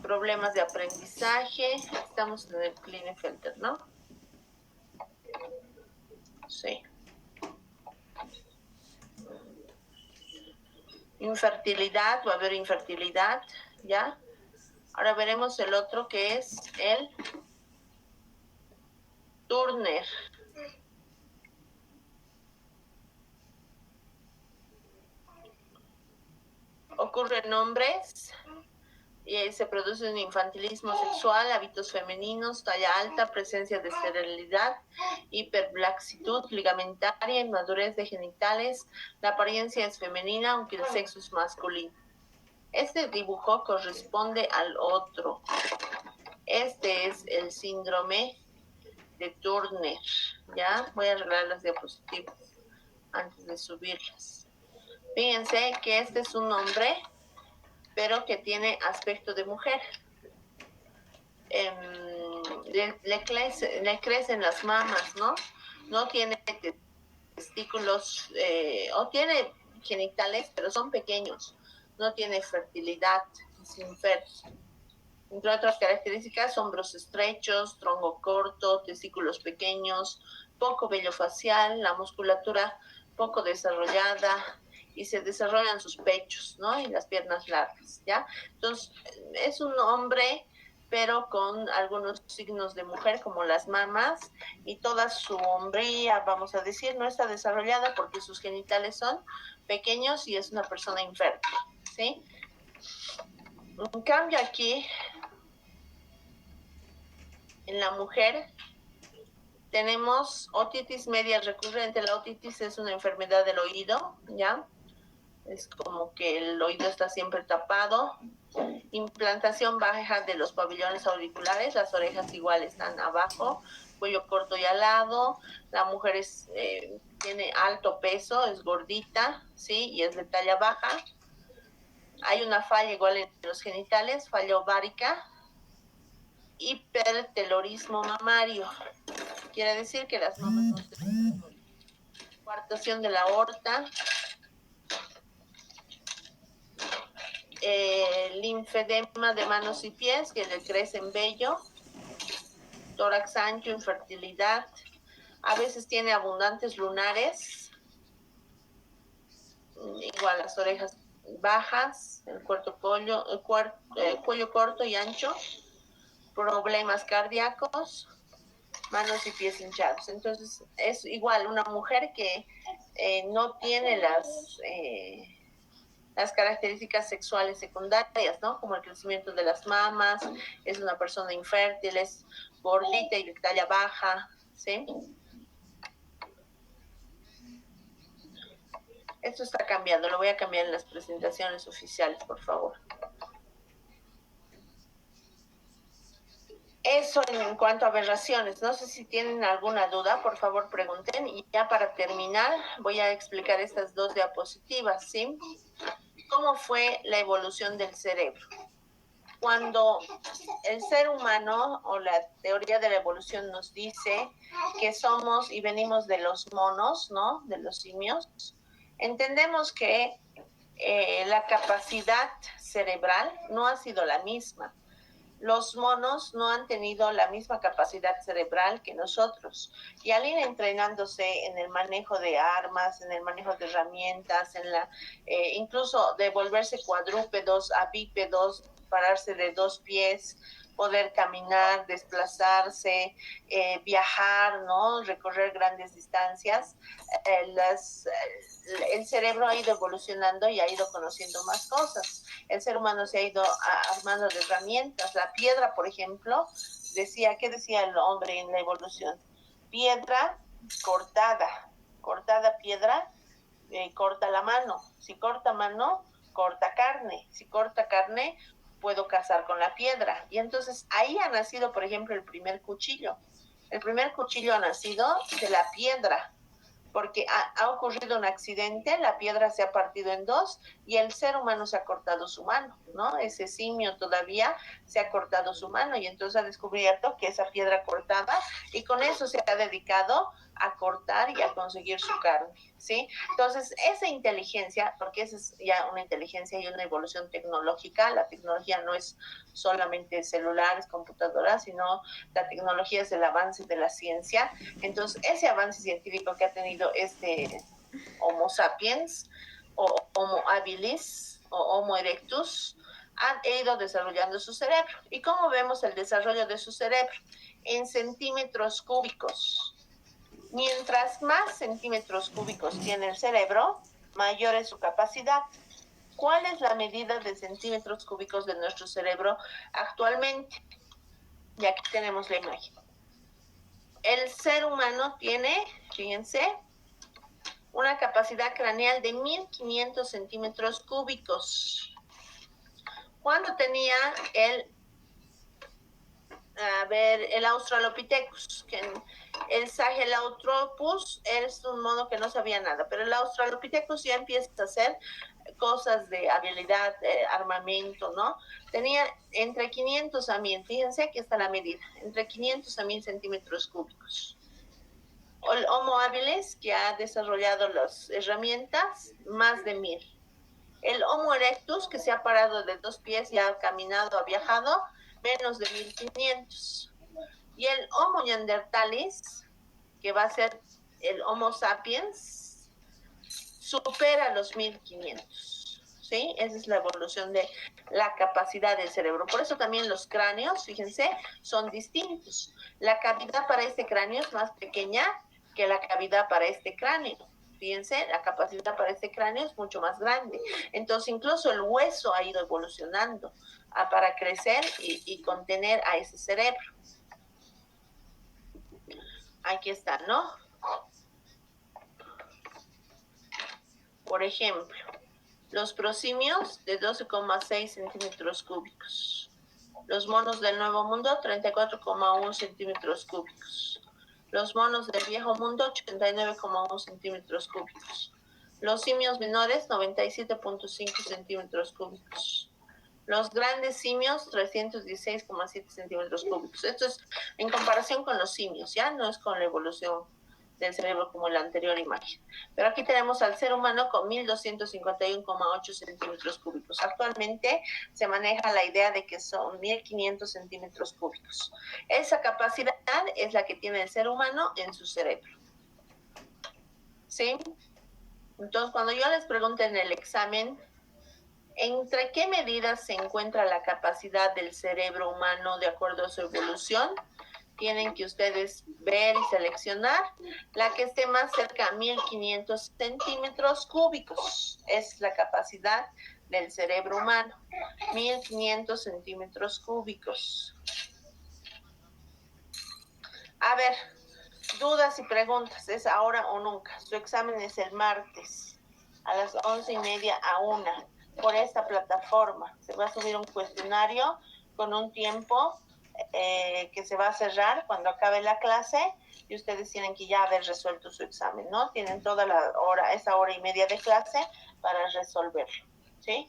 Problemas de aprendizaje. Estamos en el Klinefelter, ¿no? Sí. Infertilidad, va a haber infertilidad, ¿ya? Ahora veremos el otro que es el Turner. Ocurre en hombres y se produce un infantilismo sexual, hábitos femeninos, talla alta, presencia de esterilidad, hiperlaxitud ligamentaria, inmadurez de genitales. La apariencia es femenina, aunque el sexo es masculino. Este dibujo corresponde al otro. Este es el síndrome de Turner. Ya voy a arreglar las diapositivas antes de subirlas. Fíjense que este es un hombre, pero que tiene aspecto de mujer. Le crecen las mamas, ¿no? No tiene testículos, o tiene genitales, pero son pequeños. No tiene fertilidad, es infértil. Entre otras características, hombros estrechos, tronco corto, testículos pequeños, poco vello facial, la musculatura poco desarrollada y se desarrollan sus pechos, ¿no? Y las piernas largas, ¿ya? Entonces, es un hombre, pero con algunos signos de mujer, como las mamas, y toda su hombría, vamos a decir, no está desarrollada porque sus genitales son pequeños y es una persona infértil, ¿sí? En cambio aquí, en la mujer, tenemos otitis media recurrente. La otitis es una enfermedad del oído, ¿ya? Es como que el oído está siempre tapado. Implantación baja de los pabellones auriculares, las orejas igual están abajo, cuello corto y alado. La mujer tiene alto peso, es gordita, ¿sí? Y es de talla baja. Hay una falla igual en los genitales, falla ovárica. Hipertelorismo mamario. Quiere decir que las mamas no se desarrollan. Coartación de la aorta. Linfedema de manos y pies, que le crecen vello. Tórax ancho, infertilidad. A veces tiene abundantes lunares. Igual las orejas bajas, el cuello corto y ancho. Problemas cardíacos. Manos y pies hinchados. Entonces es igual una mujer que no tiene las características sexuales secundarias, ¿no? Como el crecimiento de las mamas, es una persona infértil, es gordita y de talla baja, ¿sí? Esto está cambiando, lo voy a cambiar en las presentaciones oficiales, por favor. Eso en cuanto a aberraciones. No sé si tienen alguna duda, por favor pregunten. Y ya para terminar, voy a explicar estas dos diapositivas, ¿sí? ¿Cómo fue la evolución del cerebro? Cuando el ser humano o la teoría de la evolución nos dice que somos y venimos de los monos, ¿no? De los simios, entendemos que la capacidad cerebral no ha sido la misma. Los monos no han tenido la misma capacidad cerebral que nosotros. Y al ir entrenándose en el manejo de armas, en el manejo de herramientas, incluso de volverse cuadrúpedos a bípedos, pararse de dos pies, poder caminar, desplazarse, viajar, ¿no? Recorrer grandes distancias, el cerebro ha ido evolucionando y ha ido conociendo más cosas. El ser humano se ha ido armando de herramientas. La piedra, por ejemplo, ¿qué decía el hombre en la evolución? Piedra cortada piedra, corta la mano. Si corta mano, corta carne. Si corta carne, puedo cazar con la piedra. Y entonces ahí ha nacido, por ejemplo, el primer cuchillo. El primer cuchillo ha nacido de la piedra, porque ha ocurrido un accidente, la piedra se ha partido en dos y el ser humano se ha cortado su mano, ¿no? Ese simio todavía se ha cortado su mano y entonces ha descubierto que esa piedra cortada, y con eso se ha dedicado a cortar y a conseguir su carne, ¿sí? Entonces, esa inteligencia, porque esa es ya una inteligencia y una evolución tecnológica, la tecnología no es solamente celulares, computadoras, sino la tecnología es el avance de la ciencia. Entonces, ese avance científico que ha tenido este Homo sapiens, o Homo habilis, o Homo erectus, han ido desarrollando su cerebro. ¿Y cómo vemos el desarrollo de su cerebro? En centímetros cúbicos. Mientras más centímetros cúbicos tiene el cerebro, mayor es su capacidad. ¿Cuál es la medida de centímetros cúbicos de nuestro cerebro actualmente? Y aquí tenemos la imagen. El ser humano tiene, fíjense, una capacidad craneal de 1500 centímetros cúbicos. ¿Cuándo tenía el Australopithecus? Que el Sahelanthropus es un mono que no sabía nada, pero el Australopithecus ya empieza a hacer cosas de habilidad, armamento, ¿no? Tenía entre 500 a 1000, fíjense aquí está la medida, entre 500 a 1000 centímetros cúbicos. El Homo habilis, que ha desarrollado las herramientas, más de 1000. El Homo erectus, que se ha parado de 2 pies y ha caminado, ha viajado, menos de 1500. Y el Homo neanderthalis, que va a ser el Homo sapiens, supera los 1500. ¿Sí? Esa es la evolución de la capacidad del cerebro. Por eso también los cráneos, fíjense, son distintos. La cavidad para este cráneo es más pequeña que la cavidad para este cráneo. Fíjense, la capacidad para este cráneo es mucho más grande. Entonces, incluso el hueso ha ido evolucionando para crecer y contener a ese cerebro. Aquí está, ¿no? Por ejemplo, los prosimios de 12,6 centímetros cúbicos. Los monos del Nuevo Mundo, 34,1 centímetros cúbicos. Los monos del Viejo Mundo, 89,1 centímetros cúbicos. Los simios menores, 97,5 centímetros cúbicos. Los grandes simios, 316,7 centímetros cúbicos. Esto es en comparación con los simios, ¿ya? No es con la evolución del cerebro como en la anterior imagen. Pero aquí tenemos al ser humano con 1251,8 centímetros cúbicos. Actualmente se maneja la idea de que son 1500 centímetros cúbicos. Esa capacidad es la que tiene el ser humano en su cerebro. ¿Sí? Entonces, cuando yo les pregunte en el examen, ¿entre qué medidas se encuentra la capacidad del cerebro humano de acuerdo a su evolución? Tienen que ustedes ver y seleccionar la que esté más cerca a 1500 centímetros cúbicos. Es la capacidad del cerebro humano. 1500 centímetros cúbicos. A ver, dudas y preguntas. ¿Es ahora o nunca? Su examen es el martes a las 11:30 a 1 por esta plataforma. Se va a subir un cuestionario con un tiempo que se va a cerrar cuando acabe la clase y ustedes tienen que ya haber resuelto su examen, ¿no? Tienen toda la hora, esa hora y media de clase para resolverlo, ¿sí?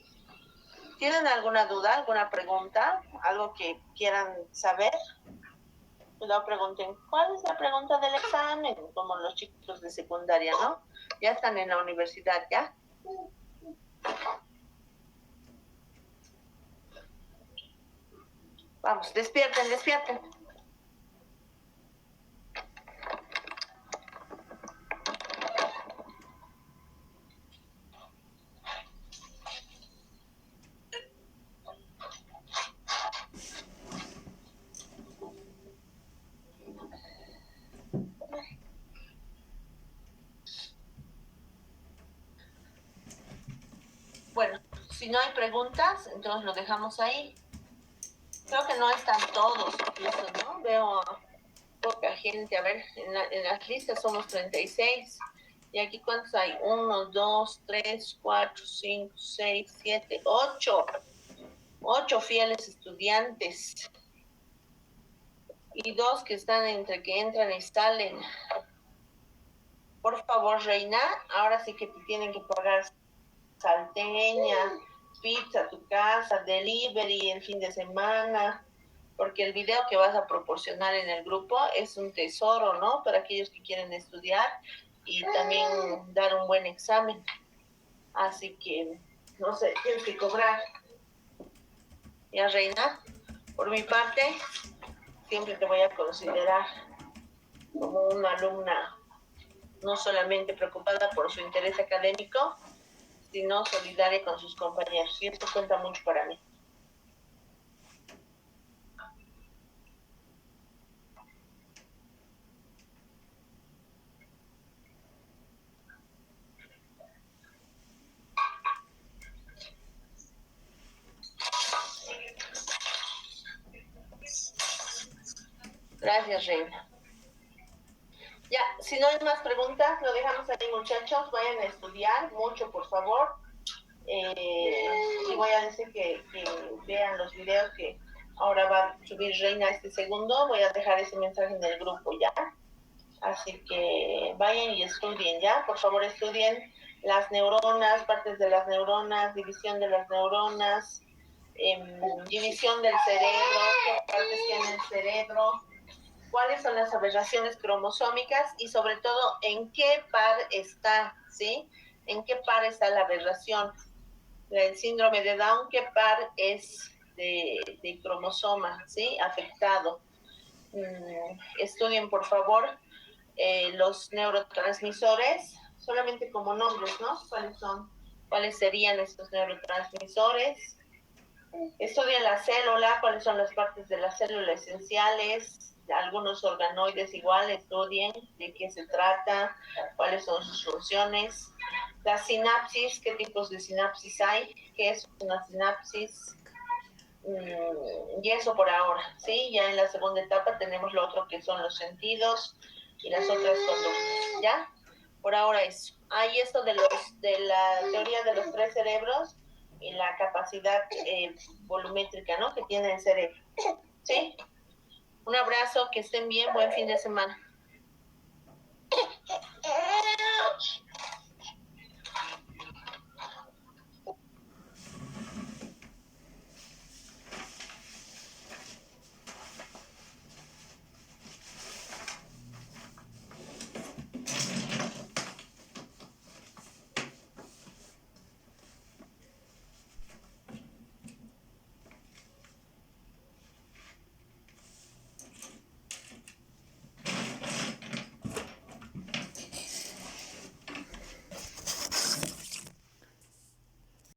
¿Tienen alguna duda, alguna pregunta, algo que quieran saber? Cuidado, pregunten, ¿cuál es la pregunta del examen? Como los chicos de secundaria, ¿no? Ya están en la universidad, ¿ya? Vamos, despierten, despierten. Bueno, si no hay preguntas, entonces lo dejamos ahí. Creo que no están todos, incluso, ¿no? Veo poca gente. A ver, en las listas somos 36. ¿Y aquí cuántos hay? 1, 2, 3, 4, 5, 6, 7, 8. 8 fieles estudiantes. Y 2 que están entre que entran y salen. Por favor, Reina, ahora sí que te tienen que pagar salteña, pizza a tu casa, delivery el fin de semana. porque el video que vas a proporcionar en el grupo es un tesoro, ¿no? Para aquellos que quieren estudiar y también dar un buen examen. Así que, no sé, tienes que cobrar. Ya, Reina, por mi parte, siempre te voy a considerar como una alumna no solamente preocupada por su interés académico, sino solidaria con sus compañeros. Y esto cuenta mucho para mí. Gracias, Reina. Ya, si no hay más preguntas, lo dejamos ahí, muchachos. Vayan a estudiar mucho, por favor. Y voy a decir que vean los videos que ahora va a subir Reina este segundo. Voy a dejar ese mensaje en el grupo, ¿ya? Así que vayan y estudien, ¿ya? Por favor, estudien las neuronas, partes de las neuronas, división de las neuronas, división del cerebro, qué partes tiene el cerebro, cuáles son las aberraciones cromosómicas y sobre todo en qué par está, ¿sí? En qué par está la aberración. El síndrome de Down, qué par es de cromosoma, ¿sí? Afectado. Estudien, por favor, los neurotransmisores, solamente como nombres, ¿no? ¿Cuáles son? ¿Cuáles serían estos neurotransmisores? Estudien la célula, cuáles son las partes de la célula esenciales, algunos organoides igual, estudien de qué se trata, cuáles son sus funciones. La sinapsis, qué tipos de sinapsis hay, qué es una sinapsis, y eso por ahora, ¿sí? Ya en la segunda etapa tenemos lo otro que son los sentidos y las otras conductas, ¿ya? Por ahora eso. Hay esto de la teoría de los 3 cerebros y la capacidad volumétrica, ¿no? Que tiene el cerebro, ¿sí? Un abrazo, que estén bien, buen fin de semana.